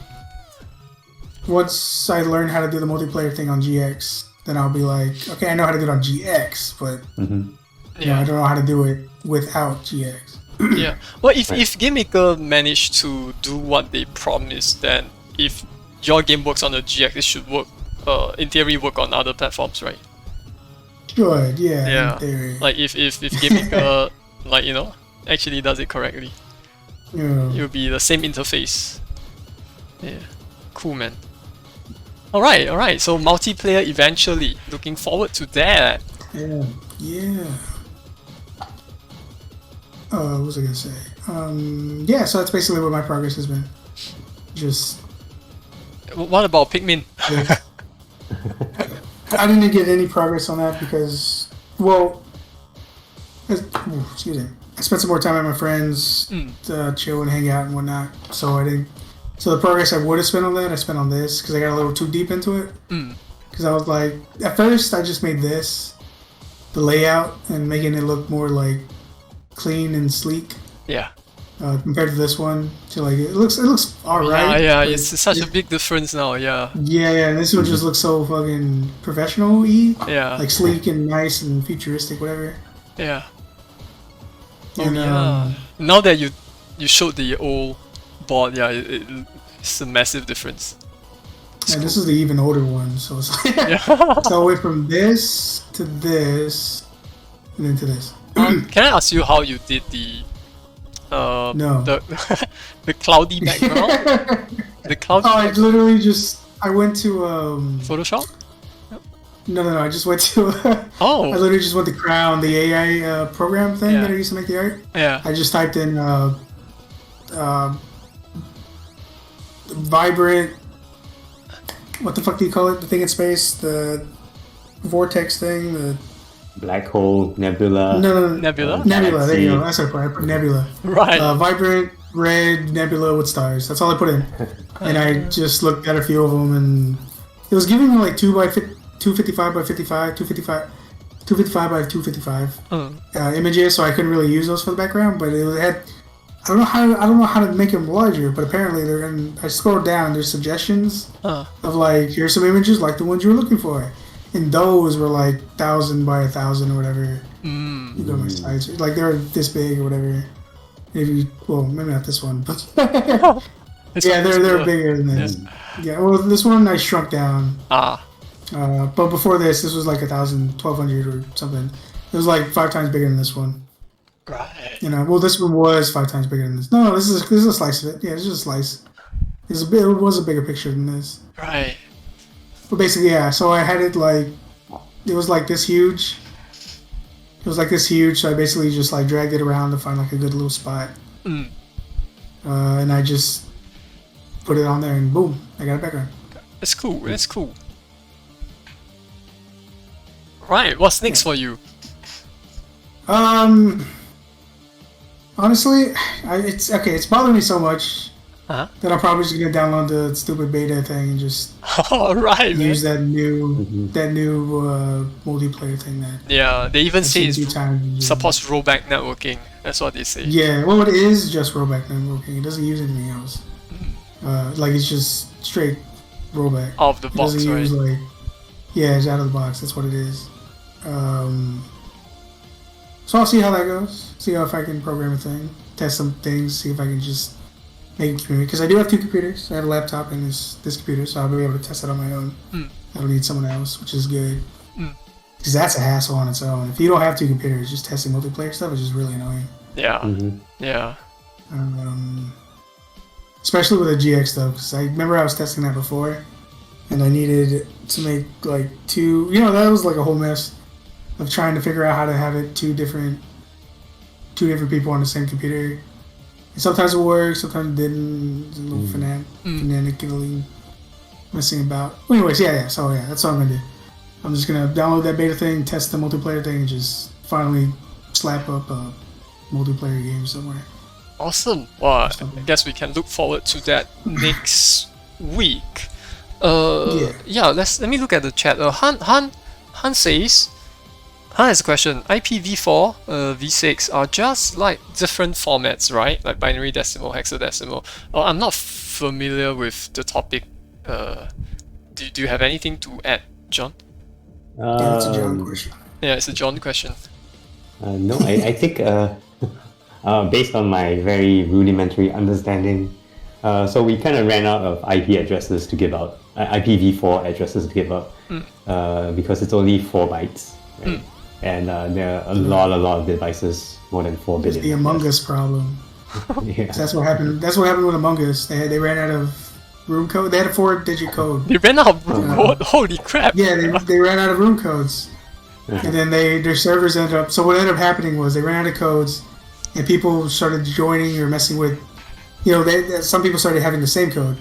once I learn how to do the multiplayer thing on GX, then I'll be like, okay, I know how to do it on GX, but you know, I don't know how to do it without GX. Yeah. Well, if Game Maker managed to do what they promised, then if your game works on the GX, it should work, in theory, work on other platforms, right? Good, yeah. Yeah. In theory. Like if Game Maker, like, you know, actually does it correctly, Yeah. it will be the same interface. Yeah. Cool, man. Alright, so multiplayer eventually. Looking forward to that. Yeah. Yeah. What was I gonna say? Yeah, so that's basically what my progress has been. Just. What about Pikmin? I didn't get any progress on that because, well, excuse me. I spent some more time with my friends to chill and hang out and whatnot. So I didn't. So the progress I would have spent on that, I spent on this because I got a little too deep into it. Because I was like, at first I just made this, the layout, and making it look more like clean and sleek. Yeah. Compared to this one, so like it looks alright. Yeah, it's such a big difference now. Yeah. Yeah. And this one just looks so fucking professional-y. Yeah. Like sleek and nice and futuristic, whatever. Yeah. And, Now that you showed the old board, yeah, it's a massive difference. and this is the even older one, so it's like so I went from this to this, and then to this. Can I ask you how you did the No. the cloudy background? The cloudy I literally just I went to Photoshop? no, I just went to Oh. I literally just went to Crown, the AI program thing that I used to make the art. Yeah. I just typed in vibrant. What the fuck do you call it? The thing in space, the vortex thing, the Black hole, nebula. no. Nebula? Nebula. There you go. Galaxy. That's what I put. Nebula. Right. Vibrant red nebula with stars. That's all I put in. And I just looked at a few of them, and it was giving me like 255 by 55, 255 by 255 images. So I couldn't really use those for the background, but it had. I don't know how to make them larger, but apparently they're in. I scrolled down. There's suggestions of like, here's some images like the ones you were looking for, and those were like 1,000 by 1,000 or whatever. You go to my sites, like they're this big or whatever. Maybe, well, maybe not this one, but yeah, they're bigger than this. Yeah, well, this one I shrunk down. But before this was like 1,000, 1,200 or something. It was like 5 times bigger than this one. Right. You know, well, this one was 5 times bigger than this. No, this is a slice of it. Yeah, it's just a slice. It was a bigger picture than this. Right. But basically, yeah. So I had it like, it was like this huge. It was like this huge. So I basically just like dragged it around to find like a good little spot. And I just put it on there, and boom, I got a background. That's cool. That's cool. Right. What's next for you? Honestly, it's okay. It's bothering me so much Uh-huh. Then I'm probably just gonna download the stupid beta thing and just All right, man. use that new multiplayer thing that Yeah, they even I've say seen a it few times. supports rollback networking. That's what they say. Yeah, well, it is just rollback networking. It doesn't use anything else. Like it's just straight rollback. Out of the It box, doesn't right? use like it's out of the box. That's what it is. So I'll see how that goes. See how if I can program a thing, test some things, see if I can just make a computer. Because I do have two computers. I have a laptop and this computer, so I'll be able to test it on my own. I don't need someone else, which is good. Because that's a hassle on its own. If you don't have two computers, just testing multiplayer stuff is just really annoying. Yeah, yeah. Especially with a GX though, because I remember I was testing that before, and I needed to make like two. That was like a whole mess of trying to figure out how to have it two different people on the same computer. And sometimes it worked, sometimes it didn't. It's a little fanatically messing about. Well, anyways, So that's what I'm gonna do. I'm just gonna download that beta thing, test the multiplayer thing, and just finally slap up a multiplayer game somewhere. Awesome. Well, I guess we can look forward to that next week. Let me look at the chat. Han says, Han has a question. IPv4, V6 are just like different formats, right? Like binary decimal, hexadecimal. I'm not familiar with the topic. Do you have anything to add, John? Yeah, it's a John question. Yeah, it's a John question. No, I think based on my very rudimentary understanding, so we kind of ran out of IP addresses to give out, IPv4 addresses to give out, because it's only 4 bytes, right? And there are a lot of devices, more than 4 billion. It's the Among Us problem. Yeah. So that's what happened. That's what happened with Among Us. They ran out of room code. They had a 4-digit code. They ran out of room code? Holy crap! Yeah, they ran out of room codes. And then their servers ended up. So what ended up happening was they ran out of codes, and people started joining or messing with. Some people started having the same code,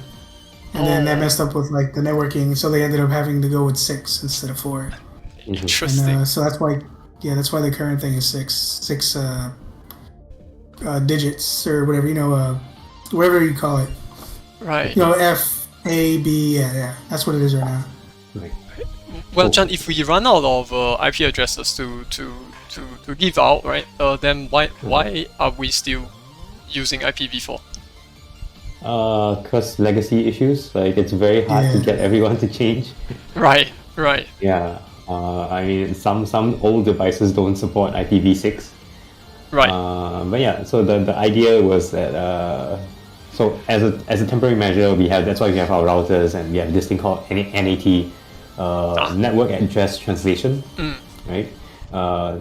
and then that messed up with like the networking. So they ended up having to go with 6 instead of 4. Interesting. And, so that's why the current thing is 6 digits or whatever. Whatever you call it. Right. F, A, B. Yeah. That's what it is right now. Right. Well, John, if we run out of IP addresses to give out, right? Then why are we still using IPv4? Because legacy issues, like it's very hard to get everyone to change. Right. Yeah. I mean, some old devices don't support IPv6. Right. But yeah, so the idea was that so as a temporary measure, that's why we have our routers, and we have this thing called NAT, network address translation, right?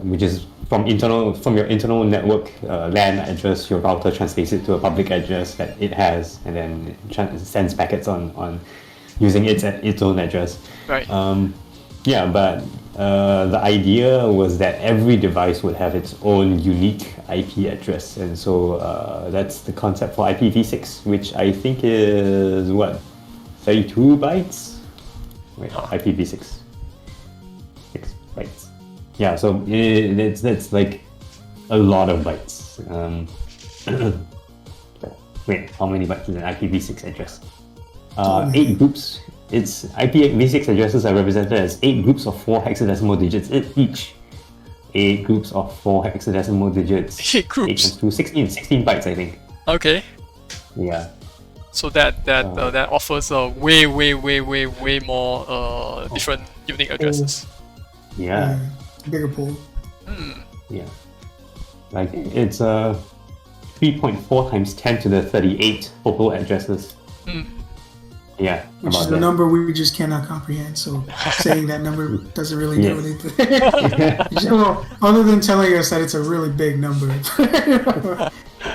Which is from your internal network LAN address, your router translates it to a public address that it has, and then it sends packets on using its own address. Right. But the idea was that every device would have its own unique IP address, and so that's the concept for IPv6, which I think is 32 bytes. Wait, IPv6, 6 bytes. Yeah, so that's like a lot of bytes. Wait, how many bytes is an IPv6 address? 8 groups. Its IPv6 addresses are represented as 8 groups of 4 hexadecimal digits each. 8 groups of 4 hexadecimal digits. 8 groups. 8 times 2, 16 bytes, I think. Okay. Yeah. So that offers way more different unique addresses. Yeah. Bigger pool. Yeah. Like it's 3.4 times 10 to the 38 total addresses. Yeah. Which is a number we just cannot comprehend. So saying that number doesn't really do anything. Well, other than telling us that it's a really big number.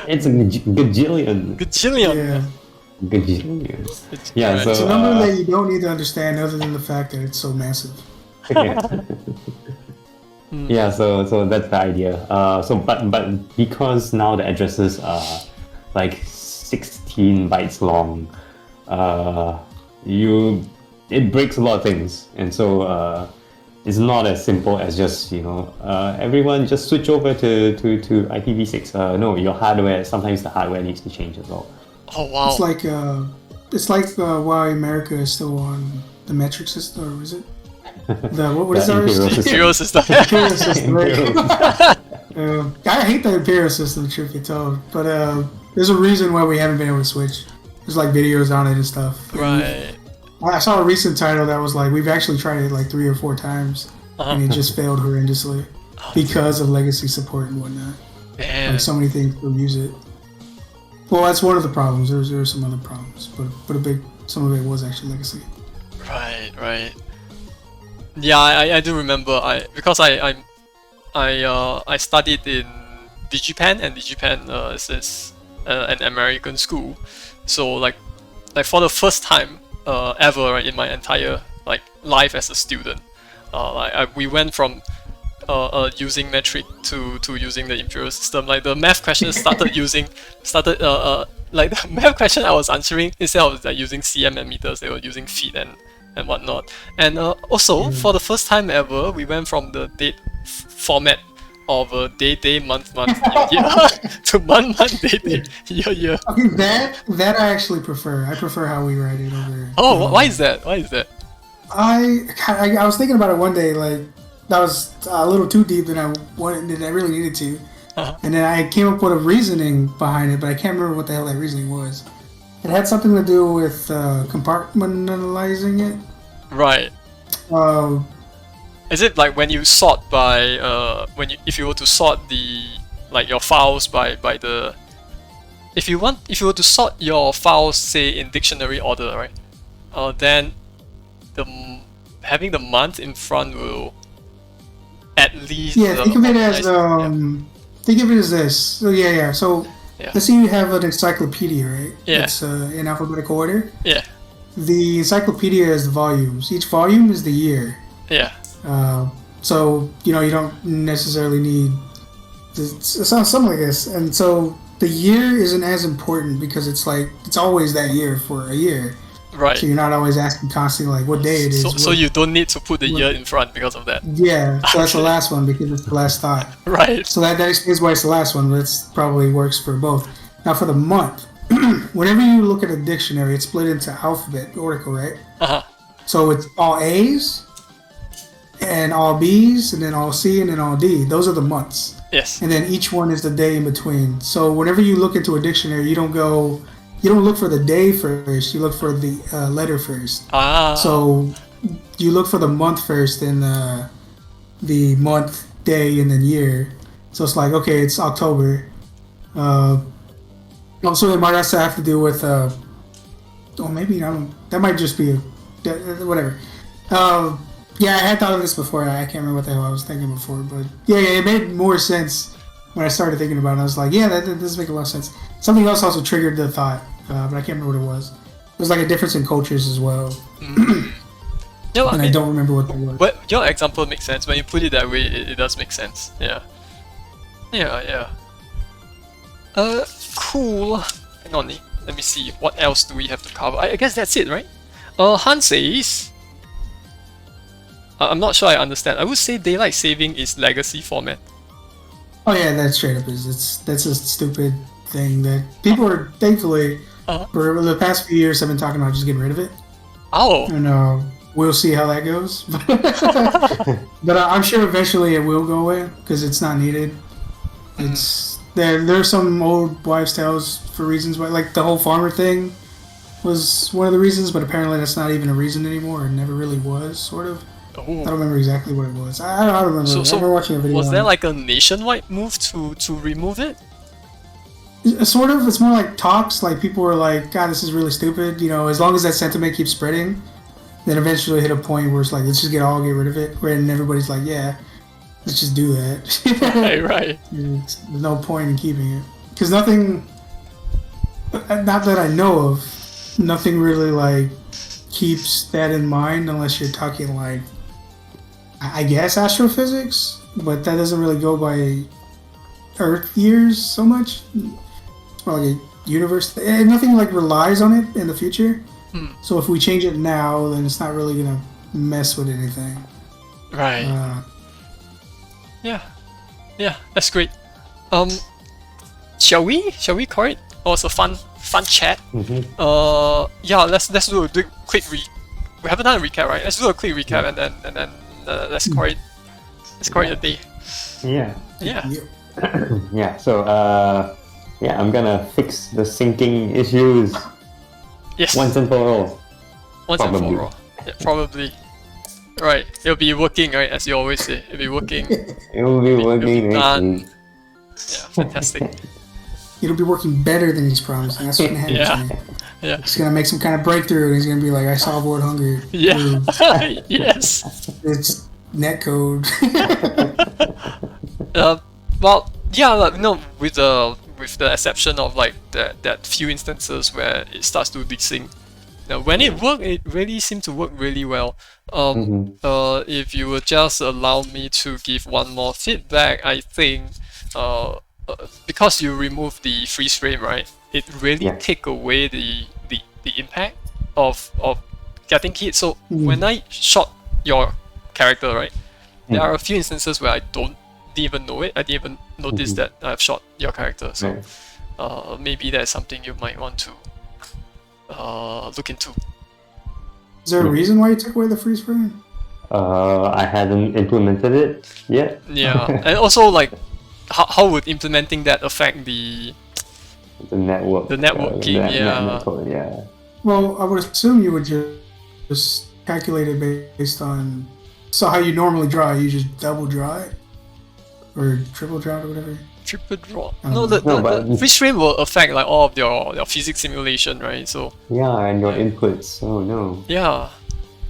It's a gajillion. Gajillion. Yeah. Gajillions. Yeah. So it's a number that you don't need to understand, other than the fact that it's so massive. Yeah, so that's the idea. But because now the addresses are like 16 bytes long, it breaks a lot of things, and so it's not as simple as just everyone just switch over to IPv6. No, your hardware, sometimes the hardware needs to change as well. Oh wow. It's like why America is still on the metric system, or is it? What is The ours? imperial system. Imperial system. Imperial system. Right? I hate the imperial system, truth be told, but there's a reason why we haven't been able to switch. There's like videos on it and stuff. Right. I saw a recent title that was like, we've actually tried it like 3 or 4 times, and it just failed horrendously because of legacy support and whatnot. Man. Like so many things will use it. Well, that's one of the problems. There were some other problems, but some of it was actually legacy. Right. Yeah, I do remember. Because I studied in Digipan, and Digipan is an American school. So like for the first time ever, right, in my entire like life as a student, we went from using metric to using the imperial system. Like the math questions started like the math question I was answering, instead of like using cm and meters, they were using feet and whatnot. And also for the first time ever, we went from the date format of day, month, year to month, day, year. Okay, that I actually prefer. I prefer how we write it over. Oh, why is that? I was thinking about it one day, like that was a little too deep than I really needed to. And then I came up with a reasoning behind it, but I can't remember what the hell that reasoning was. It had something to do with compartmentalizing it. Right. Is it like when you sort by if you were to sort your files by the if you were to sort your files, say, in dictionary order, right? Then having the month in front will at least think of it as think of it as this. So yeah. So let's say you have an encyclopedia, right? Yeah. It's in alphabetical order. Yeah. The encyclopedia is the volumes. Each volume is the year. Yeah. So you don't necessarily need something like this, and so the year isn't as important because it's always that year for a year. Right. So you're not always asking constantly like what day it is. So you don't need to put the year in front because of that. Yeah. So that's the last one because it's the last thought. Right. So that explains why it's the last one, but it probably works for both. Now for the month, whenever you look at a dictionary, it's split into alphabet order, right? So it's all A's and all B's and then all C and then all D. Those are the months. Yes. And then each one is the day in between. So whenever you look into a dictionary, you don't look for the day first, you look for the letter first. So you look for the month first, and the month, day, and then year. So it's like, okay, it's October. Also, it might also have to do with, maybe that might just be whatever. Yeah, I had thought of this before. I can't remember what the hell I was thinking before, but yeah, it made more sense when I started thinking about it. I was like, yeah, that does make a lot of sense. Something else also triggered the thought, but I can't remember what it was. It was like a difference in cultures as well. I don't remember what that was. But your example makes sense. When you put it that way, it does make sense. Yeah. Cool. Hang on, let me see. What else do we have to cover? I guess that's it, right? Han says, I'm not sure I understand. I would say daylight saving is legacy format. Oh yeah, that straight up is. That's a stupid thing that people are thankfully for the past few years have been talking about just getting rid of it. Oh. And we'll see how that goes. But I'm sure eventually it will go away because it's not needed. It's there's some old wives' tales for reasons why, like the whole farmer thing was one of the reasons, but apparently that's not even a reason anymore. It never really was, sort of. Oh. I don't remember exactly what it was. I don't remember. I remember watching a video. Was there like a nationwide move to remove it? Sort of. It's more like talks. Like people were like, "God, this is really stupid." As long as that sentiment keeps spreading, then eventually hit a point where it's like, let's just get rid of it. And everybody's like, yeah, let's just do that. Right. There's no point in keeping it because nothing. Not that I know of, nothing really like keeps that in mind unless you're talking like, I guess, astrophysics, but that doesn't really go by Earth years so much. It's more like a universe and nothing like relies on it in the future. So if we change it now, then it's not really gonna mess with anything. Right. Yeah, that's great. Shall we call it? Oh, it's a fun fun chat. Yeah, let's do a quick we haven't done a recap, right? Let's do a quick recap and then let's call it a day. Yeah. Yeah. Yeah. So yeah, I'm gonna fix the syncing issues Yes. once and for all. Once and Probably. for all. Yeah, probably. Right. It'll be working, right? As you always say, it'll be working. It will be working next done. week. Yeah, fantastic. It'll be working better than he's promising. That's what's gonna happen. Yeah. to him. Yeah. He's gonna make some kind of breakthrough, and he's gonna be like, "I solved world hunger." Yeah. through Yes. It's netcode. Well, yeah, like, with the exception of like that few instances where it starts to desync. Now, when it worked, it really seemed to work really well. If you would just allow me to give one more feedback, I think because you remove the freeze frame, right? It really take away the impact of getting hit. So when I shot your character, right, there are a few instances where I didn't even know it. I didn't even notice that I've shot your character. So maybe that's something you might want to look into. Is there a reason why you took away the freeze frame? I hadn't implemented it yet. Yeah, and also like, how would implementing that affect the network. The networking, network, yeah. Well, I would assume you would just calculate it based on how you normally draw. You just double draw it or triple draw it or whatever. Triple draw. No, The freeze frame will affect like all of your physics simulation, right? So yeah, and your inputs. Oh no. yeah.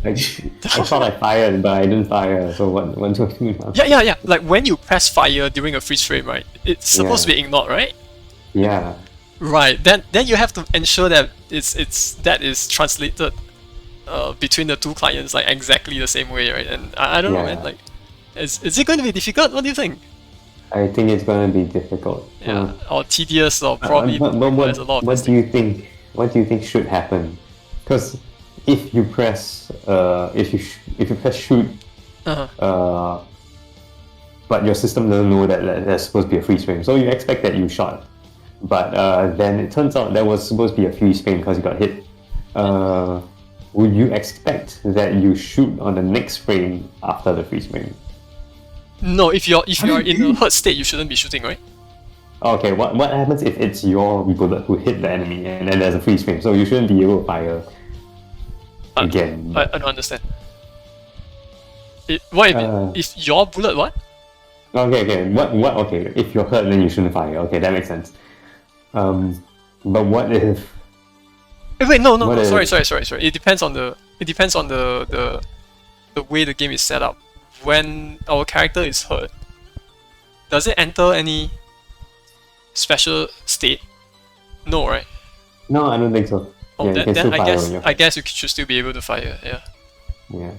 Like, I thought I fired, but I didn't fire. So what do I do now? Yeah. Like when you press fire during a freeze frame, right? It's supposed to be ignored, right? Yeah. Right. Then you have to ensure that that is translated between the two clients like exactly the same way, right? And I don't know, man. Like, is it going to be difficult? What do you think? I think it's going to be difficult. Yeah, or tedious, or probably there's a lot of what do you think? What do you think should happen? Because if you press if you press shoot, but your system doesn't know that there's supposed to be a freeze frame, so you expect that you shot, but then it turns out there was supposed to be a freeze frame because you got hit. Would you expect that you shoot on the next frame after the freeze frame? No, if you're in a hurt state, you shouldn't be shooting, right? Okay, what happens if it's your bullet who hit the enemy and then there's a freeze frame? So you shouldn't be able to fire again. I don't understand. What if your bullet what? Okay. What? Okay, if you're hurt, then you shouldn't fire. Okay, that makes sense. But what if? Wait, no. Sorry. It depends on the way the game is set up. When our character is hurt, does it enter any special state? No, right? No, I don't think so. Oh, yeah, then I guess you should still be able to fire. Yeah.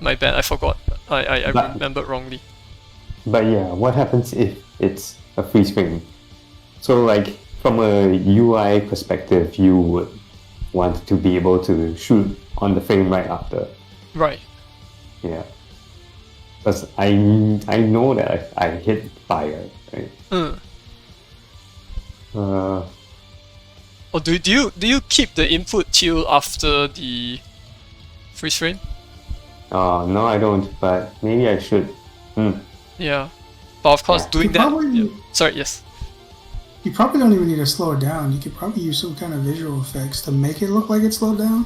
My bad. I forgot. I remembered wrongly. But yeah, what happens if it's a freeze frame? So like from a UI perspective, you would want to be able to shoot on the frame right after. Right. Yeah. Because I know that I hit fire, right? Or do you keep the input till after the freeze frame? No, I don't. But maybe I should. Yeah, but of course, doing that. Sorry, yes. You probably don't even need to slow it down. You could probably use some kind of visual effects to make it look like it slowed down.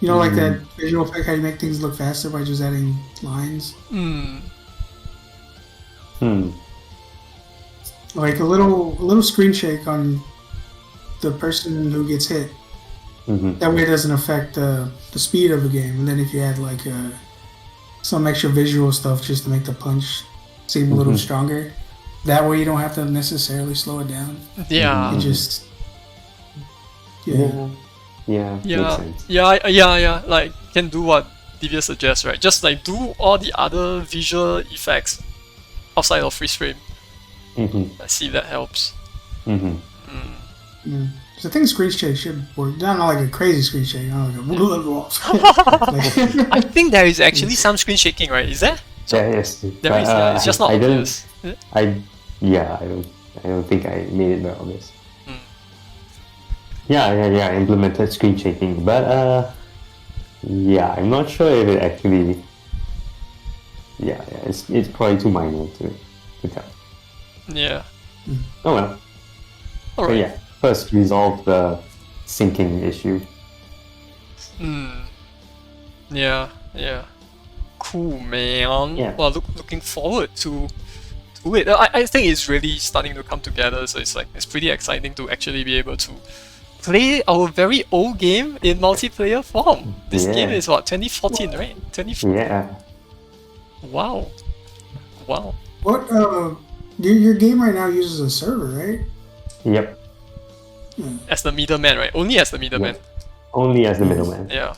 You know, like that visual effect, how you make things look faster by just adding lines. Like a little screen shake on the person who gets hit. That way it doesn't affect the speed of the game. And then if you add like some extra visual stuff just to make the punch seem a little stronger, that way you don't have to necessarily slow it down. Yeah. You just Yeah. Like, can do what Divya suggests, right? Just like do all the other visual effects outside of freeze frame. Let's see if that helps. So I think screen shake should work. Not like a crazy screen shake, not like I think there is actually some screen shaking, right? Is there? Yeah, yes. There is. It's just not obvious. I don't think I made it very obvious. Yeah. Implemented screen shaking, but yeah, I'm not sure if it actually. Yeah. It's probably too minor to tell. Yeah. Oh well. So Alright. yeah, first resolve the syncing issue. Yeah. Cool, man. Yeah. Well, looking forward to it. I think it's really starting to come together, so it's pretty exciting to actually be able to play our very old game in multiplayer form. This game Yeah. is what, 2014, right? 2014. Yeah. Wow. What? Your game right now uses a server, right? Yep. As the middleman, right? Only as the middleman. Only as the middleman. Yeah.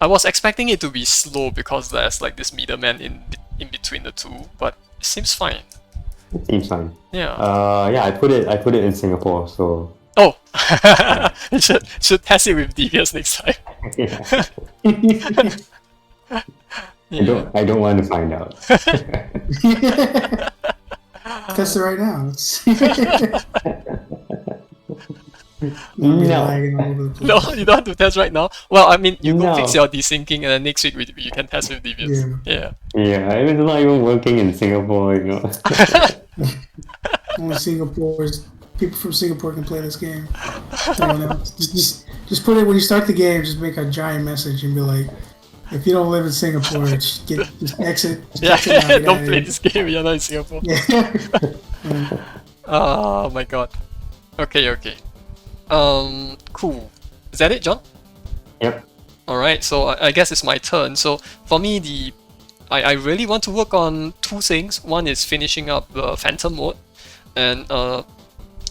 I was expecting it to be slow because there's like this middleman in between the two, but it seems fine. It seems fine. Yeah. Yeah, I put it in Singapore, so Oh, should test it with Devious next time. yeah. I don't want to find out. Test it right now. No. No, you don't have to test right now. Well, I mean, you go No. fix your desyncing, and then next week you can test with Devious. Yeah. Yeah, it's not even working in Singapore, Only people from Singapore can play this game. No one else. Just put it when you start the game. Just make a giant message and be like, if you don't live in Singapore, just exit. Just exit now, Don't play this game. You're not in Singapore. Yeah. Oh my god. Okay. Cool. Is that it, John? Yep. Alright, so I guess it's my turn. So for me, I really want to work on two things. One is finishing up the Phantom mode, and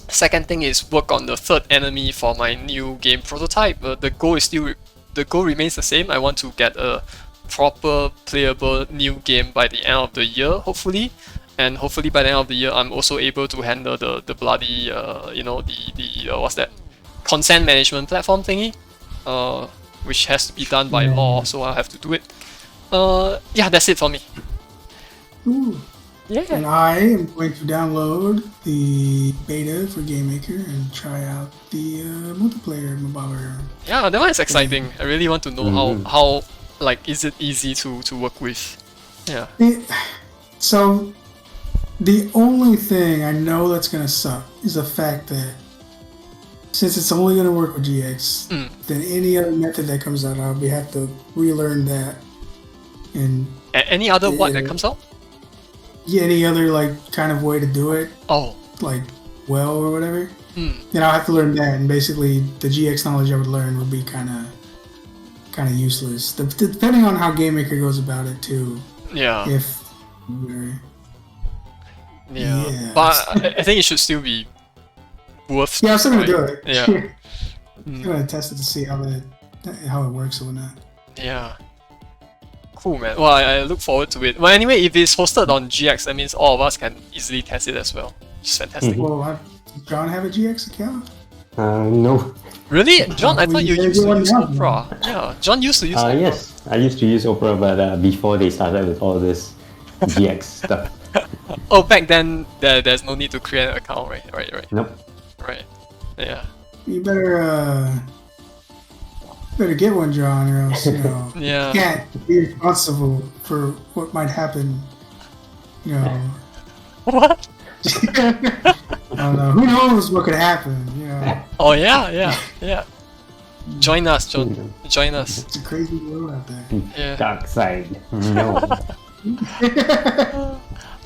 second thing is work on the third enemy for my new game prototype. The goal remains the same. I want to get a proper playable new game by the end of the year, hopefully. And hopefully by the end of the year, I'm also able to handle the bloody, what's that? Consent management platform thingy, which has to be done by law, so I'll have to do it. Yeah, that's it for me. Ooh. Yeah. And I am going to download the beta for GameMaker and try out the multiplayer mobile. Yeah, that one is exciting. I really want to know how like is it easy to work with. Yeah. So the only thing I know that's gonna suck is the fact that since it's only gonna work with GX, then any other method that comes out, we have to relearn that. And any other what that comes out? Yeah, any other like kind of way to do it. Oh. Like or whatever. Then I'll have to learn that, and basically the GX knowledge I would learn would be kind of useless, depending on how GameMaker goes about it too. Yeah. Yeah. But I think it should still be worth. Yeah, I'm still gonna do it. Yeah. I'm gonna test it to see how it works or not. Yeah. Cool, man. Well, I look forward to it. Well, anyway, if it's hosted on GX, that means all of us can easily test it as well. It's fantastic. Well, does John have a GX account? No. Really? John, I thought you used to use Opera. Yeah, John used to use Opera. Yes, I used to use Opera, but before they started with all this GX stuff. Oh, back then, there's no need to create an account, right? Nope. Right. Yeah. You better get one, John, or else Yeah. you can't be responsible for what might happen. What? I don't know. Who knows what could happen? Oh yeah. Join us, John. Join us. It's a crazy world out there. Yeah. Dark side. No.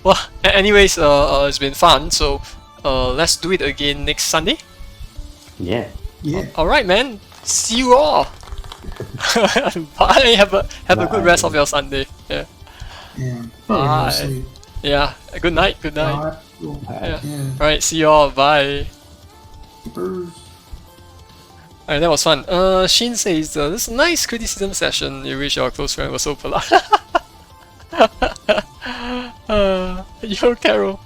Well, anyways, it's been fun. So, let's do it again next Sunday. Yeah. All right, man. See you all. Bye. Have a good rest of your Sunday. Yeah. Yeah. Bye. Yeah. Good night. Bye. Yeah. All right. See you all. Bye. Spurs. Alright, that was fun. Shin says, this is a nice criticism session. You wish your close friend was so polite. Yo, Carol.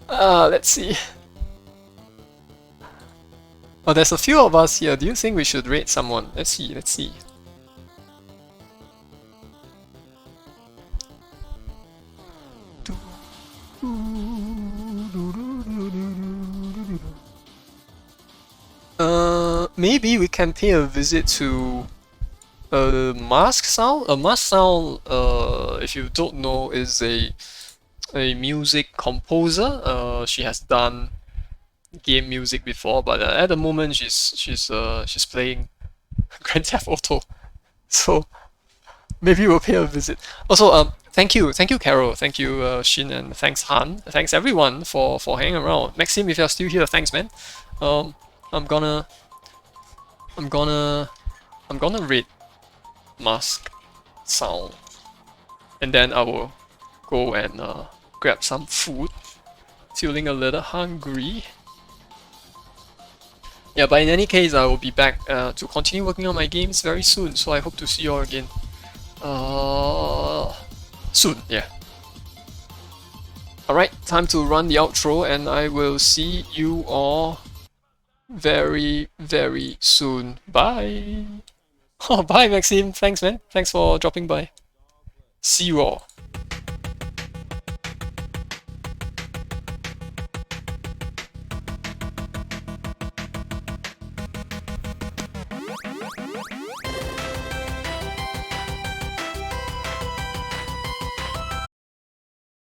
Let's see. Oh, there's a few of us here. Do you think we should rate someone? Let's see. maybe we can pay a visit to Mask Sound. Mask Sound, if you don't know, is a music composer. She has done game music before, but at the moment she's playing Grand Theft Auto. So maybe we'll pay a visit. Also, thank you, Carol, thank you, Shin, and thanks Han, thanks everyone for hanging around. Maxime, if you're still here, thanks, man. I'm gonna rate Mask Sound, and then I will go and grab some food. Feeling a little hungry. Yeah, but in any case, I will be back to continue working on my games very soon. So I hope to see you all again. Soon, yeah. Alright, time to run the outro, and I will see you all very, very soon. Bye! Oh, bye, Maxime. Thanks, man. Thanks for dropping by. See you all.